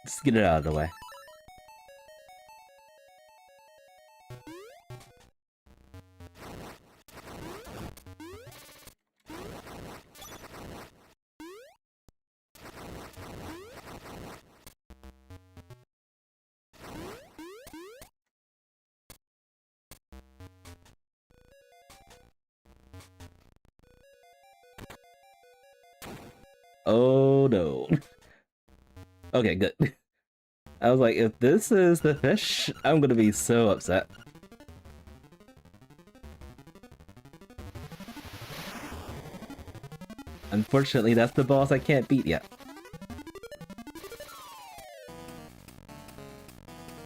Just get it out of the way. Oh no. Okay, good. I was like, if this is the fish, I'm gonna be so upset. Unfortunately, that's the boss I can't beat yet.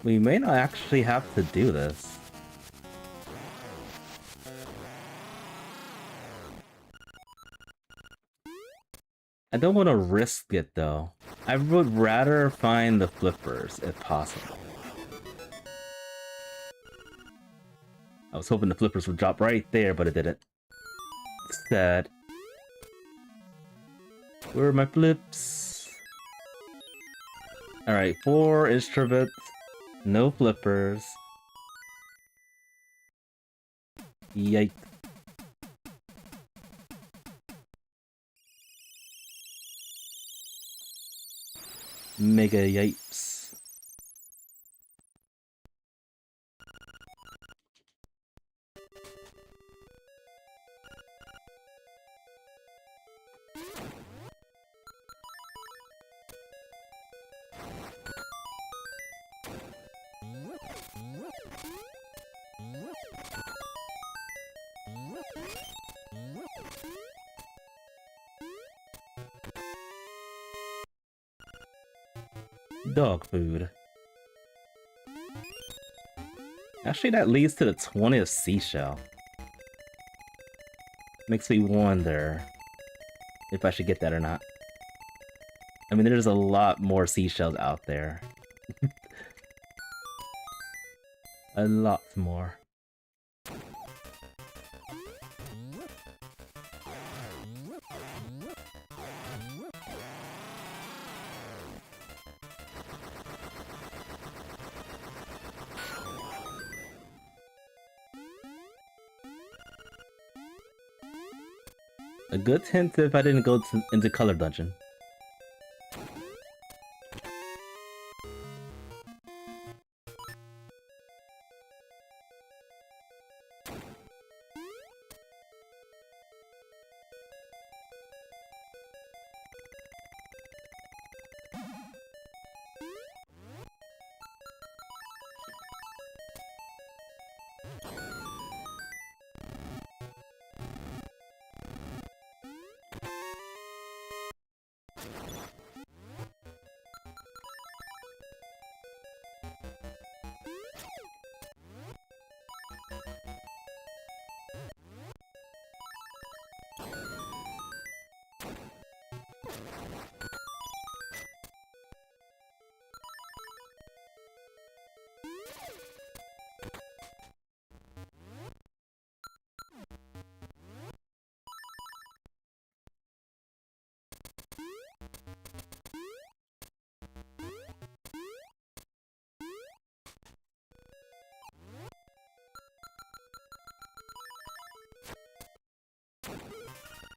We may not actually have to do this. I don't want to risk it though. I would rather find the flippers if possible. I was hoping the flippers would drop right there, but it didn't. Sad. Where are my flips? Alright, 4 instruments, no flippers. Yikes. Mega yipes. Dog food. Actually, that leads to the 20th seashell. Makes me wonder if I should get that or not. I mean, there's a lot more seashells out there. A lot more. A good hint if I didn't go into Color Dungeon.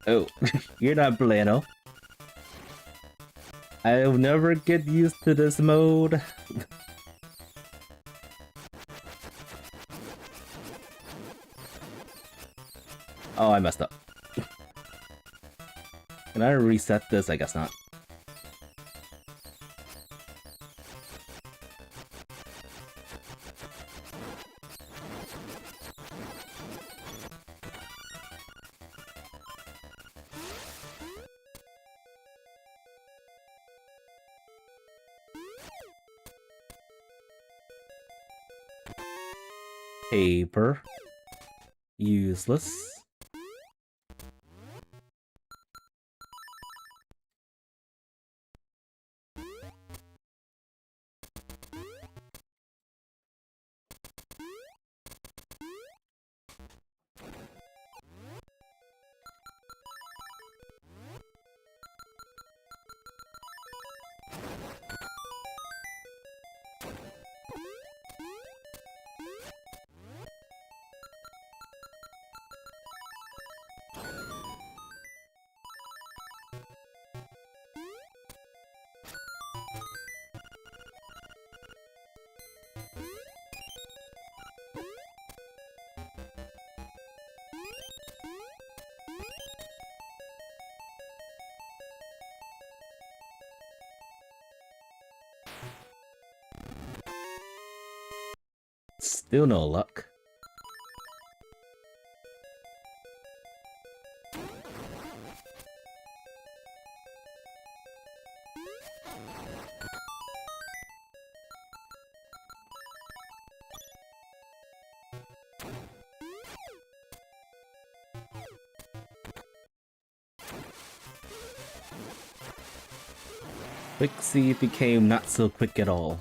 Oh, you're not Blano. I'll never get used to this mode. Oh, I messed up. Can I reset this? I guess not. Paper. Useless. Still no luck. Quick Seed became not so quick at all.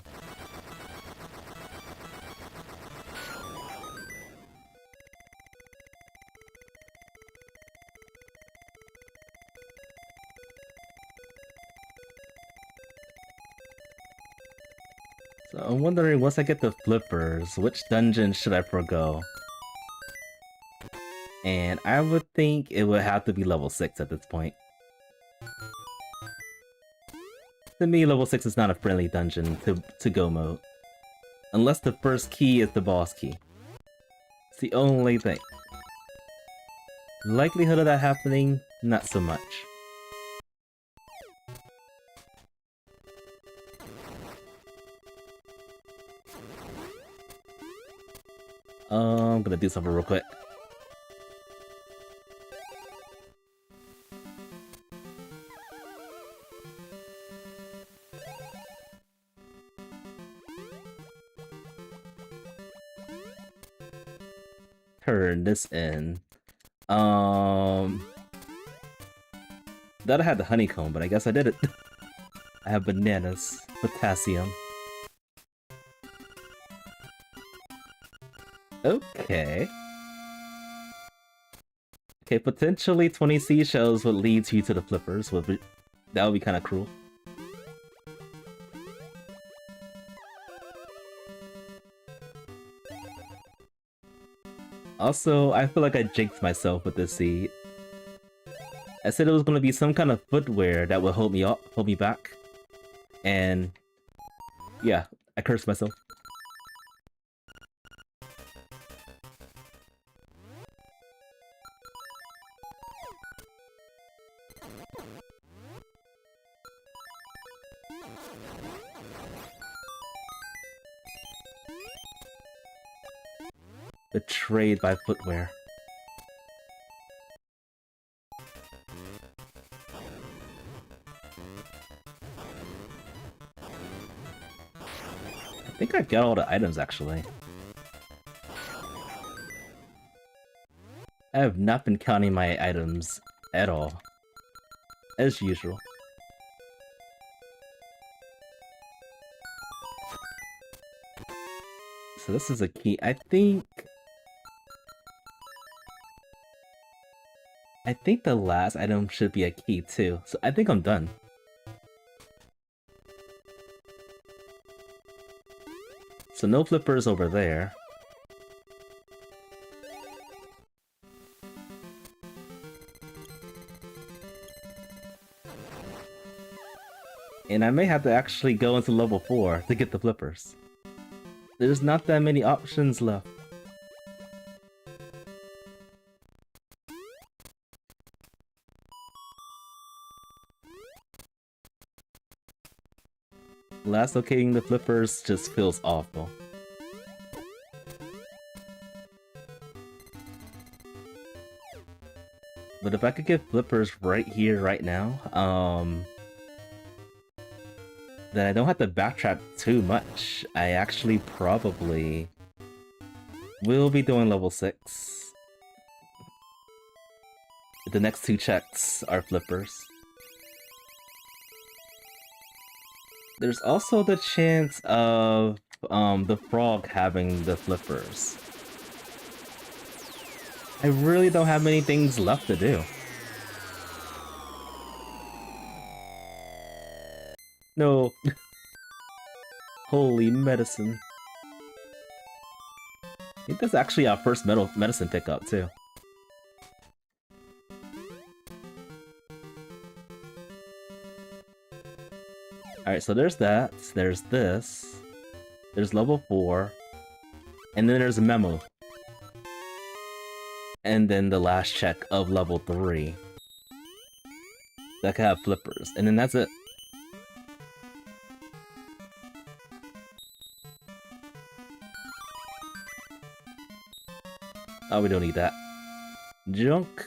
So I'm wondering, once I get the flippers, which dungeon should I forgo? And I would think it would have to be level 6 at this point. To me, level 6 is not a friendly dungeon to go mode. Unless the first key is the boss key. It's the only thing. Likelihood of that happening, not so much. I'm gonna do something real quick. Turn this in. That I had the honeycomb, but I guess I did it. I have bananas, potassium. Okay. Okay, potentially 20 seashells would lead you to the flippers. That would be kind of cruel. Also, I feel like I jinxed myself with this seed. I said it was going to be some kind of footwear that would hold me back. And yeah, I cursed myself. Betrayed by footwear. I think I got all the items actually. I have not been counting my items at all. As usual. So this is a key. I think the last item should be a key too, so I think I'm done. So no flippers over there. And I may have to actually go into level 4 to get the flippers. There's not that many options left. Last locating the flippers just feels awful. But if I could get flippers right here, right now, then I don't have to backtrack too much. I actually probably We'll be doing level 6. The next 2 checks are flippers. There's also the chance of the frog having the flippers. I really don't have many things left to do. No. Holy medicine. I think that's actually our first medicine pickup, too. Alright, so there's that. There's this. There's level 4. And then there's a memo. And then the last check of level 3. That can have flippers. And then that's it. Oh, we don't need that. Junk.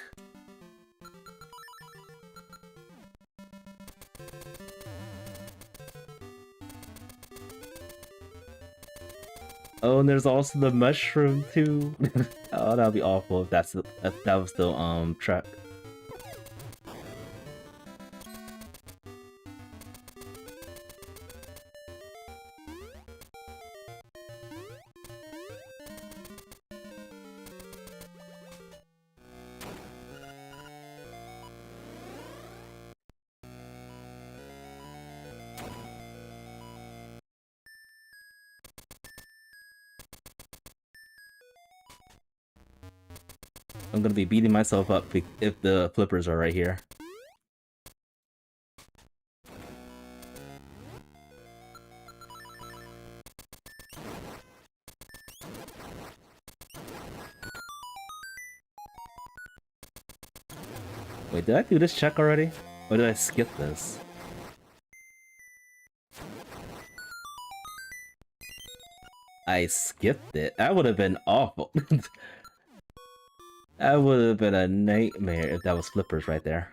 Oh, and there's also the mushroom too. Oh, that'd be awful if that was the track. I'm gonna be beating myself up if the flippers are right here. Wait, did I do this check already? Or did I skip this? I skipped it. That would have been awful. That would have been a nightmare if that was flippers right there.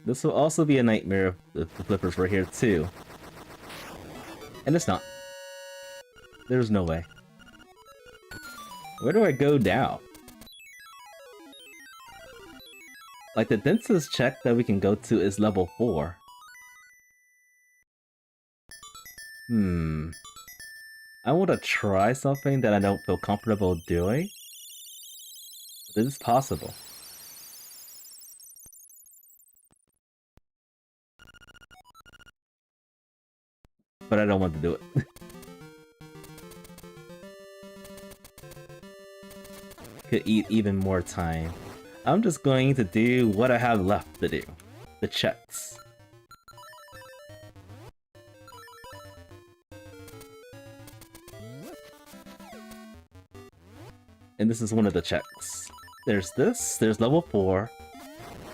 This will also be a nightmare if the flippers were here too. And it's not. There's no way. Where do I go now? Like, the densest check that we can go to is level 4. I want to try something that I don't feel comfortable doing. But it is possible. But I don't want to do it. Could eat even more time. I'm just going to do what I have left to do. The checks. And this is one of the checks. There's this, there's level 4,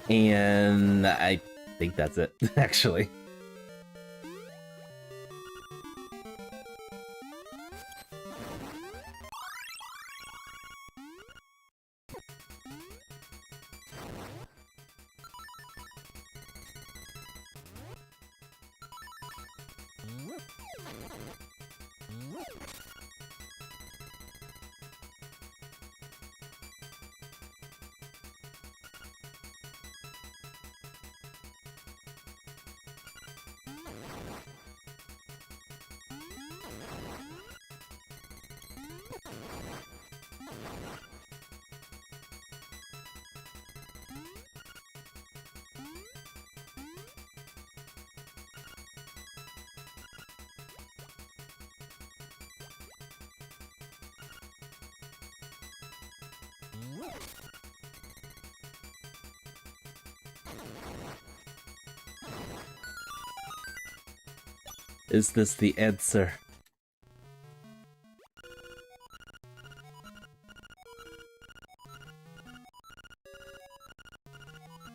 and I think that's it, actually. Is this the answer?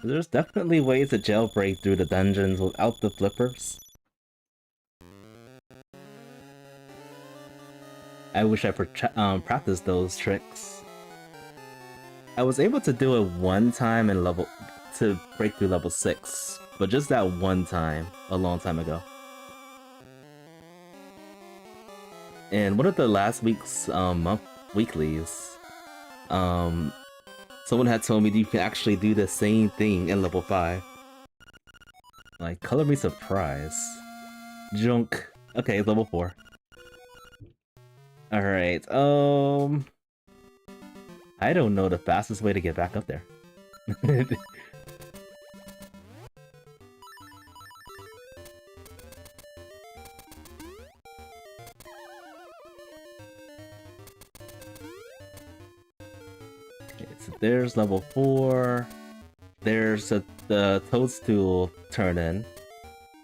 There's definitely ways to jailbreak through the dungeons without the flippers. I wish I practiced those tricks. I was able to do it one time in to break through level 6, but just that one time, a long time ago. And one of the last week's weeklies, someone had told me that you can actually do the same thing in level 5. Like, color me surprised. Junk. Okay, level 4. Alright, I don't know the fastest way to get back up there. Okay, so there's level 4. There's the toadstool turn-in.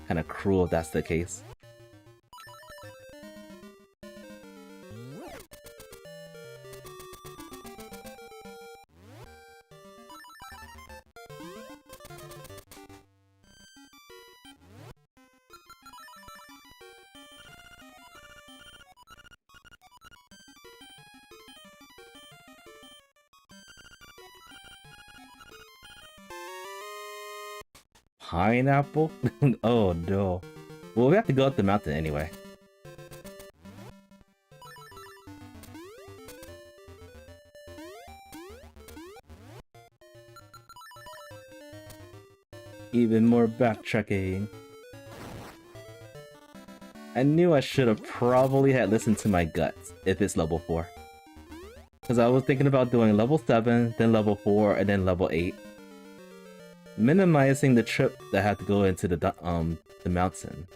Kinda cruel if that's the case. Pineapple? Oh no. Well, we have to go up the mountain anyway. Even more backtracking. I knew I should have probably had listened to my guts if it's level 4. Because I was thinking about doing level 7, then level 4, and then level 8. Minimizing the trip that I had to go into the mountain.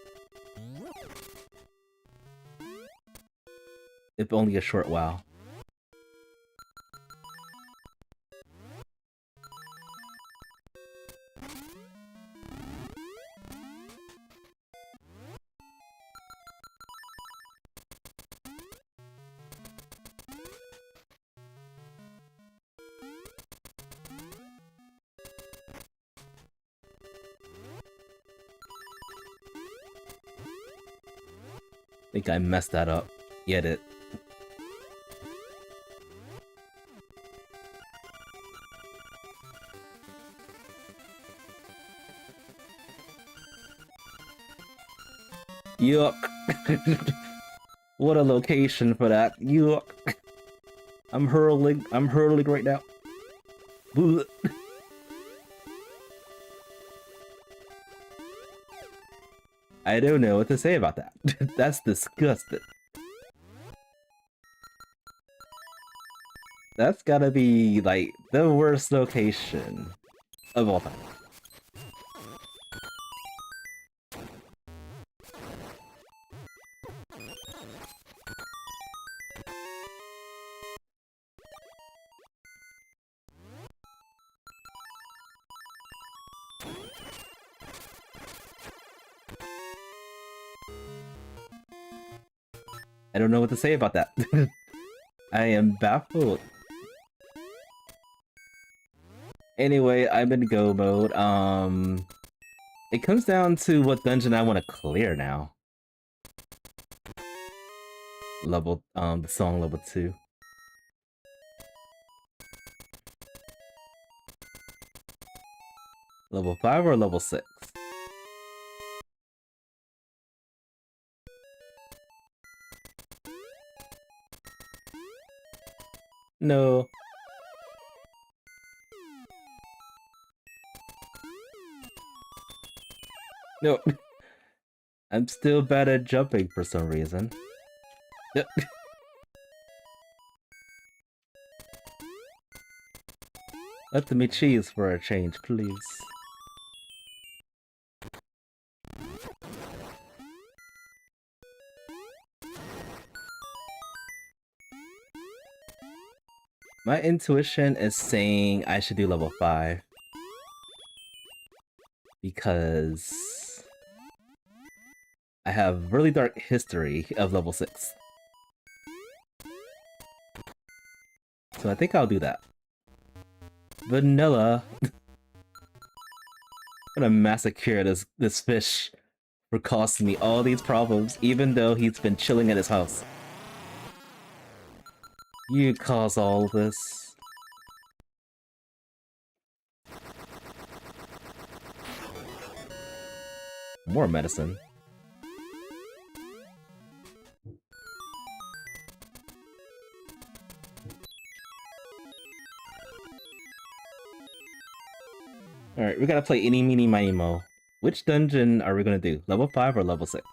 If only a short while. I think I messed that up. Get it. Yuck. What a location for that. Yuck. I'm hurling right now. Blech. I don't know what to say about that. That's disgusting. That's gotta be, like, the worst location of all time. I don't know what to say about that. I am baffled. Anyway, I'm in go mode. It comes down to what dungeon I want to clear now. The song level 2. Level 5 or level 6? No. No. I'm still bad at jumping for some reason. Let me cheese for a change, please. My intuition is saying I should do level 5. Because I have really dark history of level 6. So I think I'll do that. Vanilla. I'm gonna massacre this fish for causing me all these problems, even though he's been chilling at his house. You cause all this. More medicine. Alright, we gotta play Eeny, Meeny, Miny, Mo. Which dungeon are we gonna do? Level 5 or level 6?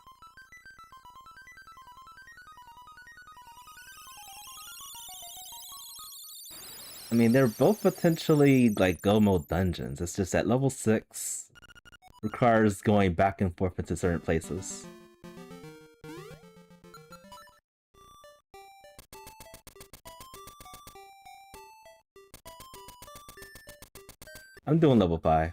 I mean, they're both potentially, like, go mode dungeons. It's just that level 6 requires going back and forth into certain places. I'm doing level 5.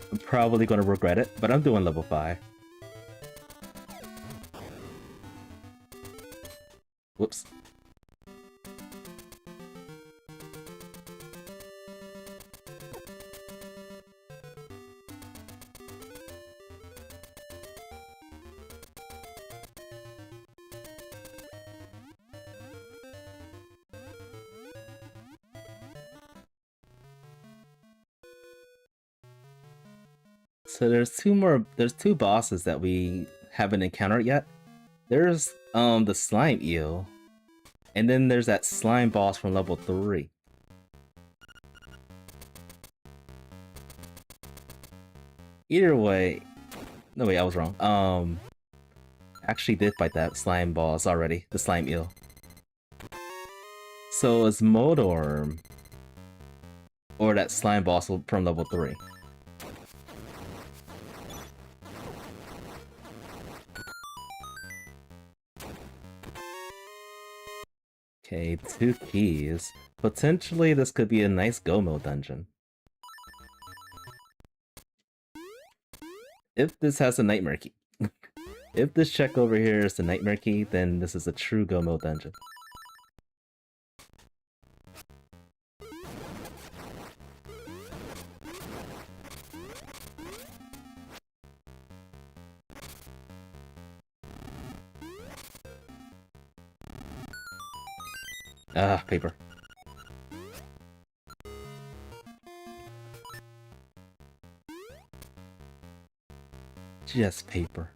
I'm probably gonna regret it, but I'm doing level 5. Whoops. So there's two bosses that we haven't encountered yet. There's the slime eel, and then there's that slime boss from level 3. Either way, no wait, I was wrong. Actually did fight that slime boss already, the slime eel. So it's Modorm or that slime boss from level 3. Okay, 2 keys. Potentially this could be a nice go mode dungeon. If this has a nightmare key. If this check over here is the nightmare key, then this is a true go mode dungeon. Ah, paper. Just paper.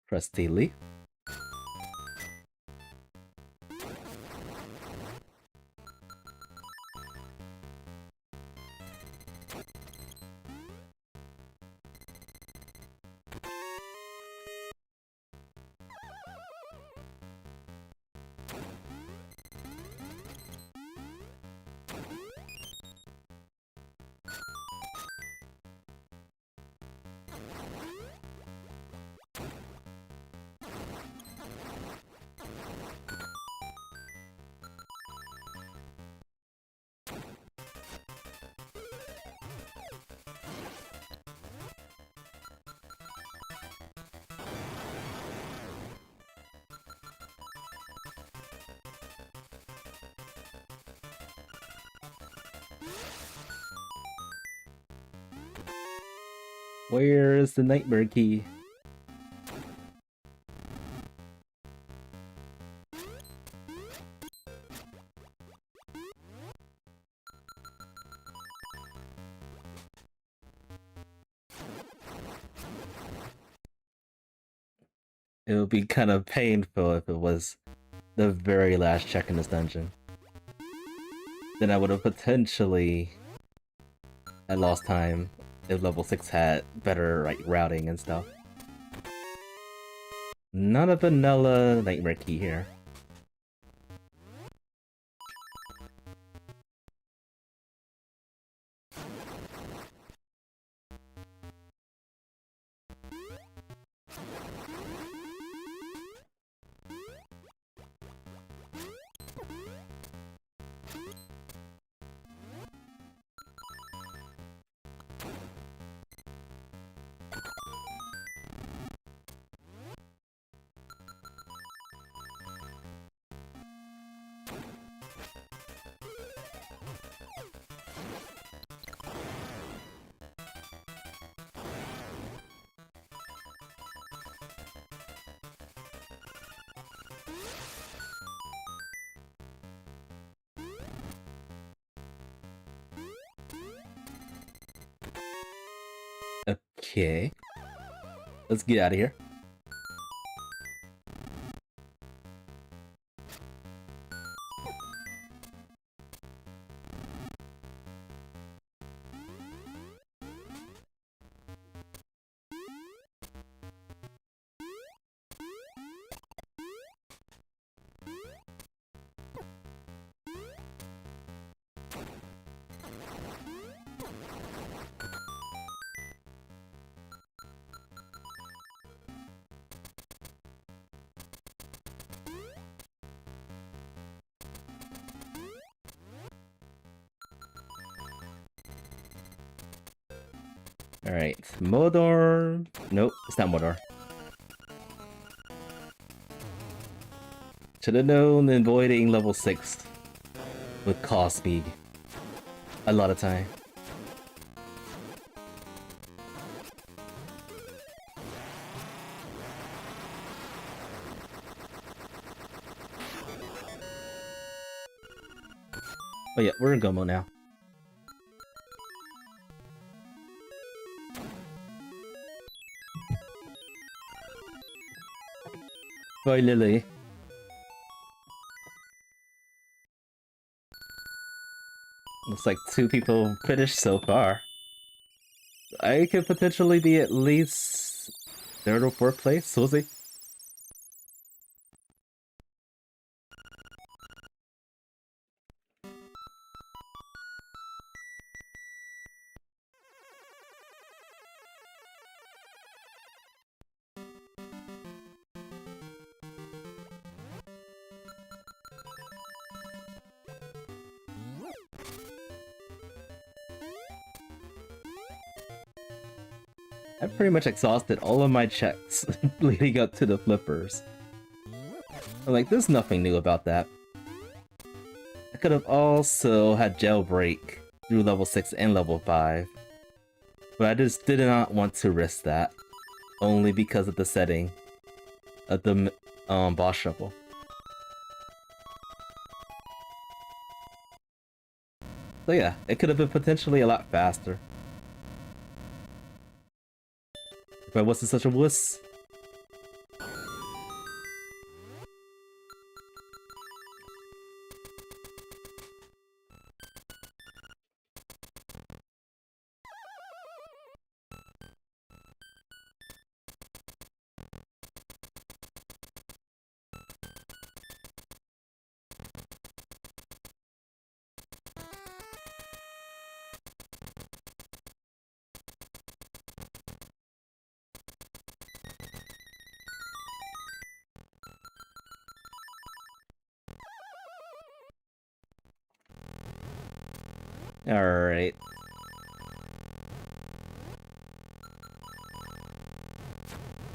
Press Lee. Where is the nightmare key? It would be kind of painful if it was the very last check in this dungeon. Then I would have potentially had lost time if level 6 had better like routing and stuff. Not a vanilla nightmare key here. Okay. Let's get out of here. Alright, Modor... Nope, it's not Modor. Should've known avoiding level 6 would cost me a lot of time. Oh yeah, we're in Gomo now. Bye, Lily. Looks like 2 people finished so far. I could potentially be at least 3rd or 4th place, we'll see. I've pretty much exhausted all of my checks leading up to the flippers. I'm like, there's nothing new about that. I could have also had jailbreak through level 6 and level 5. But I just did not want to risk that. Only because of the setting of the boss shuffle. So yeah, it could have been potentially a lot faster. If I wasn't such a wuss. Alright.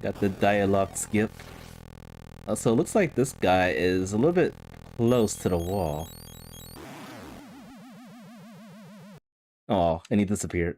Got the dialogue skip. So it looks like this guy is a little bit close to the wall. Oh, and he disappeared.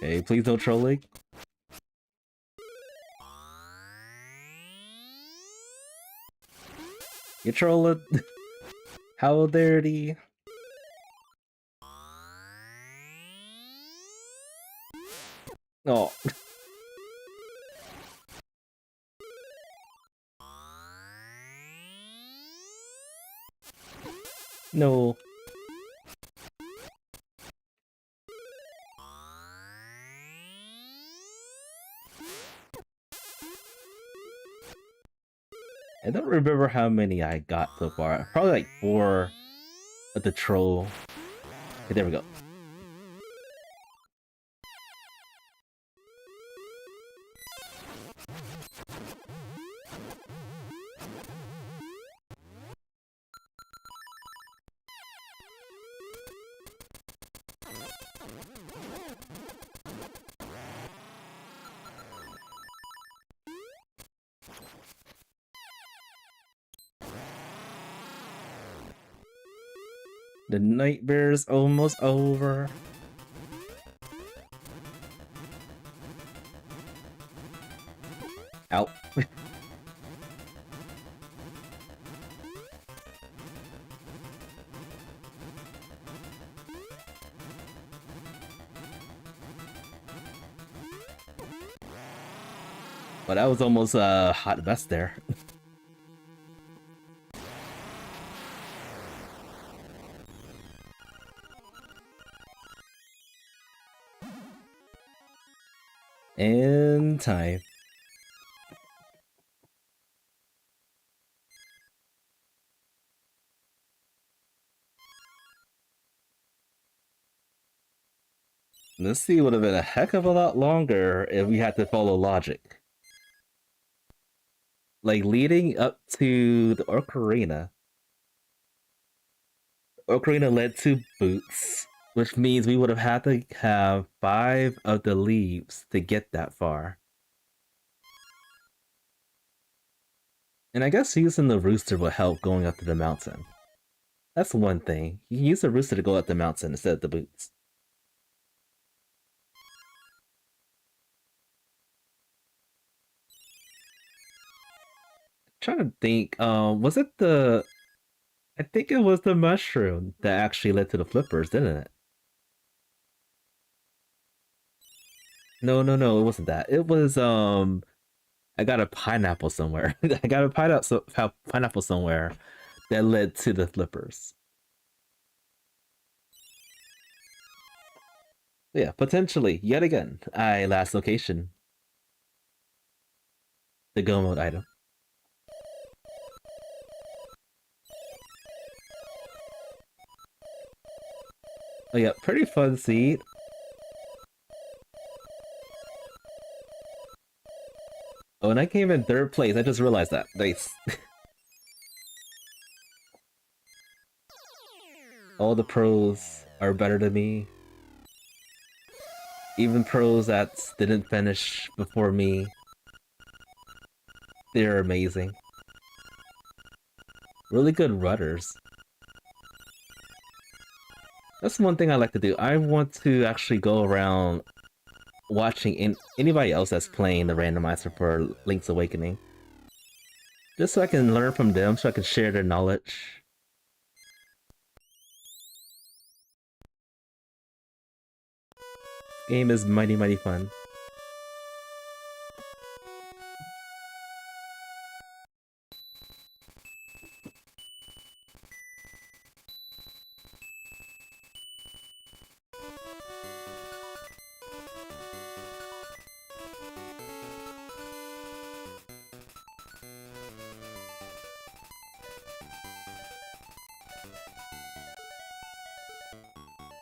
Hey, please don't trolling. You trolling? How dirty? Oh. No. I don't remember how many I got so far. Probably like 4 of the troll. Okay, there we go. The nightmare's almost over. Out. Well, that was almost a hot mess there. In time. This scene would have been a heck of a lot longer if we had to follow logic. Like, leading up to the Ocarina. Ocarina led to Boots, which means we would have had to have 5 of the leaves to get that far. And I guess using the rooster will help going up to the mountain. That's one thing. You can use the rooster to go up the mountain instead of the boots. Trying to think, was it the... I think it was the mushroom that actually led to the flippers, didn't it? No, no, no, it wasn't that. It was, I got a pineapple somewhere. I got a pineapple somewhere that led to the flippers. Yeah, potentially, yet again, last location. The go mode item. Oh yeah, pretty fun seed. Oh, and I came in 3rd place. I just realized that. Nice. All the pros are better than me. Even pros that didn't finish before me. They're amazing. Really good rudders. That's one thing I like to do. I want to actually go around watching anybody else that's playing the randomizer for Link's Awakening. Just so I can learn from them, so I can share their knowledge. Game is mighty, mighty fun.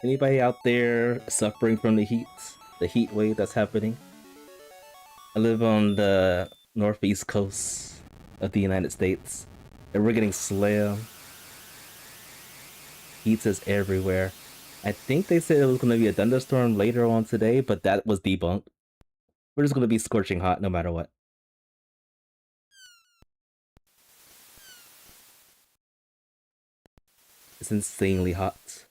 Anybody out there suffering from the heat wave that's happening? I live on the northeast coast of the United States, and we're getting slammed. Heat is everywhere. I think they said it was going to be a thunderstorm later on today, but that was debunked. We're just going to be scorching hot no matter what. It's insanely hot.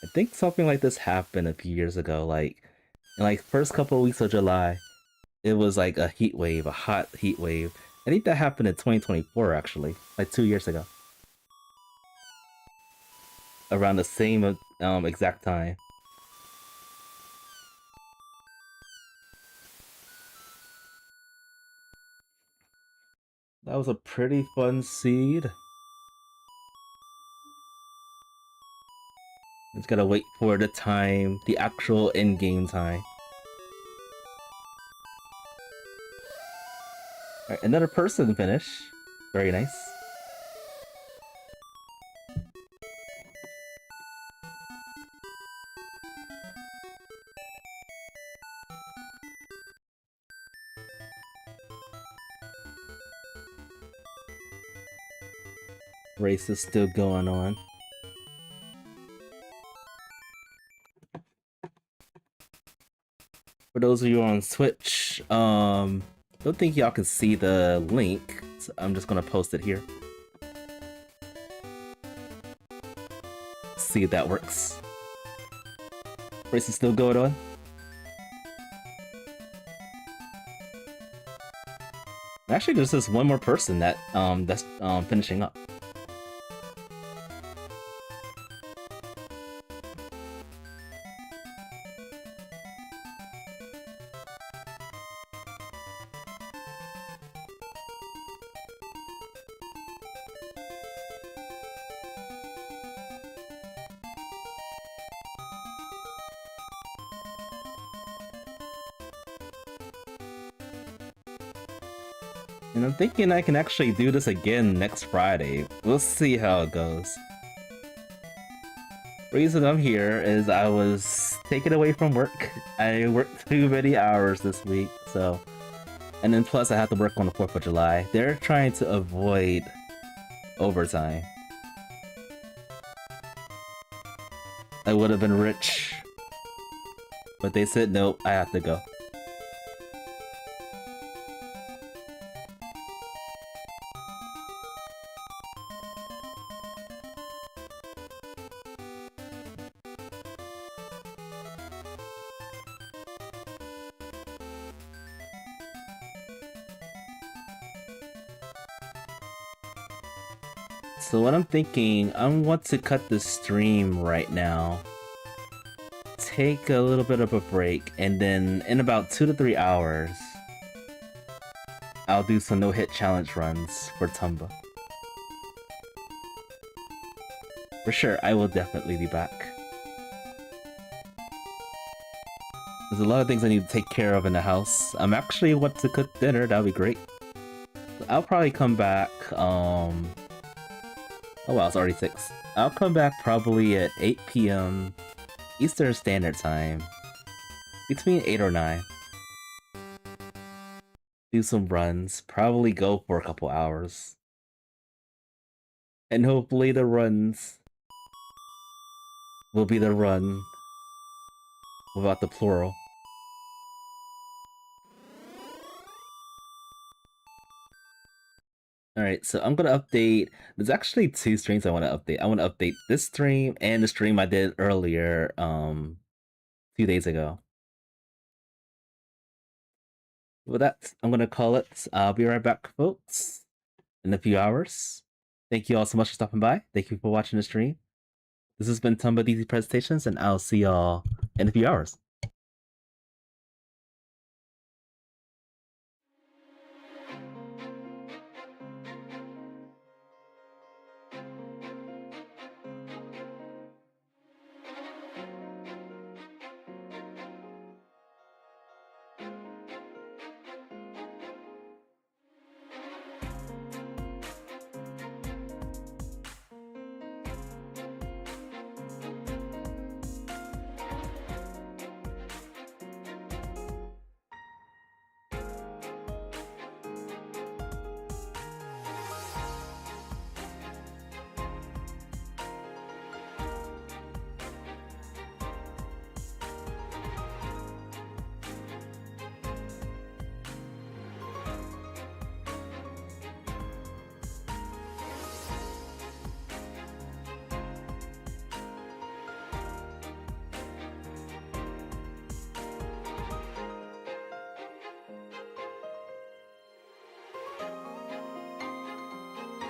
I think something like this happened a few years ago, like in like first couple of weeks of July. It was like a heat wave, a hot heat wave. I think that happened in 2024 actually, like 2 years ago. Around the same exact time. That was a pretty fun seed. Just gotta wait for the time, the actual in-game time. Alright, another person finish. Very nice. Race is still going on. For those of you on Switch, Don't think y'all can see the link, so I'm just gonna post it here. See if that works. Race is still going on. Actually, there's just one more person that's finishing up. And I'm thinking I can actually do this again next Friday. We'll see how it goes. Reason I'm here is I was taken away from work. I worked too many hours this week, so... And then plus I have to work on the 4th of July. They're trying to avoid overtime. I would have been rich. But they said nope, I have to go. So what I'm thinking, I want to cut the stream right now. Take a little bit of a break, and then in about 2 to 3 hours, I'll do some no-hit challenge runs for Tumba. For sure, I will definitely be back. There's a lot of things I need to take care of in the house. I'm actually want to cook dinner, that'll be great. I'll probably come back, oh wow, it's already 6. I'll come back probably at 8 PM Eastern Standard Time. Between 8 or 9. Do some runs, probably go for a couple hours. And hopefully the runs will be the run without the plural. Alright, so I'm gonna update. There's actually 2 streams I want to update. I want to update this stream and the stream I did earlier, 2 days ago. With that, I'm gonna call it. I'll be right back, folks, in a few hours. Thank you all so much for stopping by. Thank you for watching the stream. This has been Tumba DZ Presentations, and I'll see y'all in a few hours.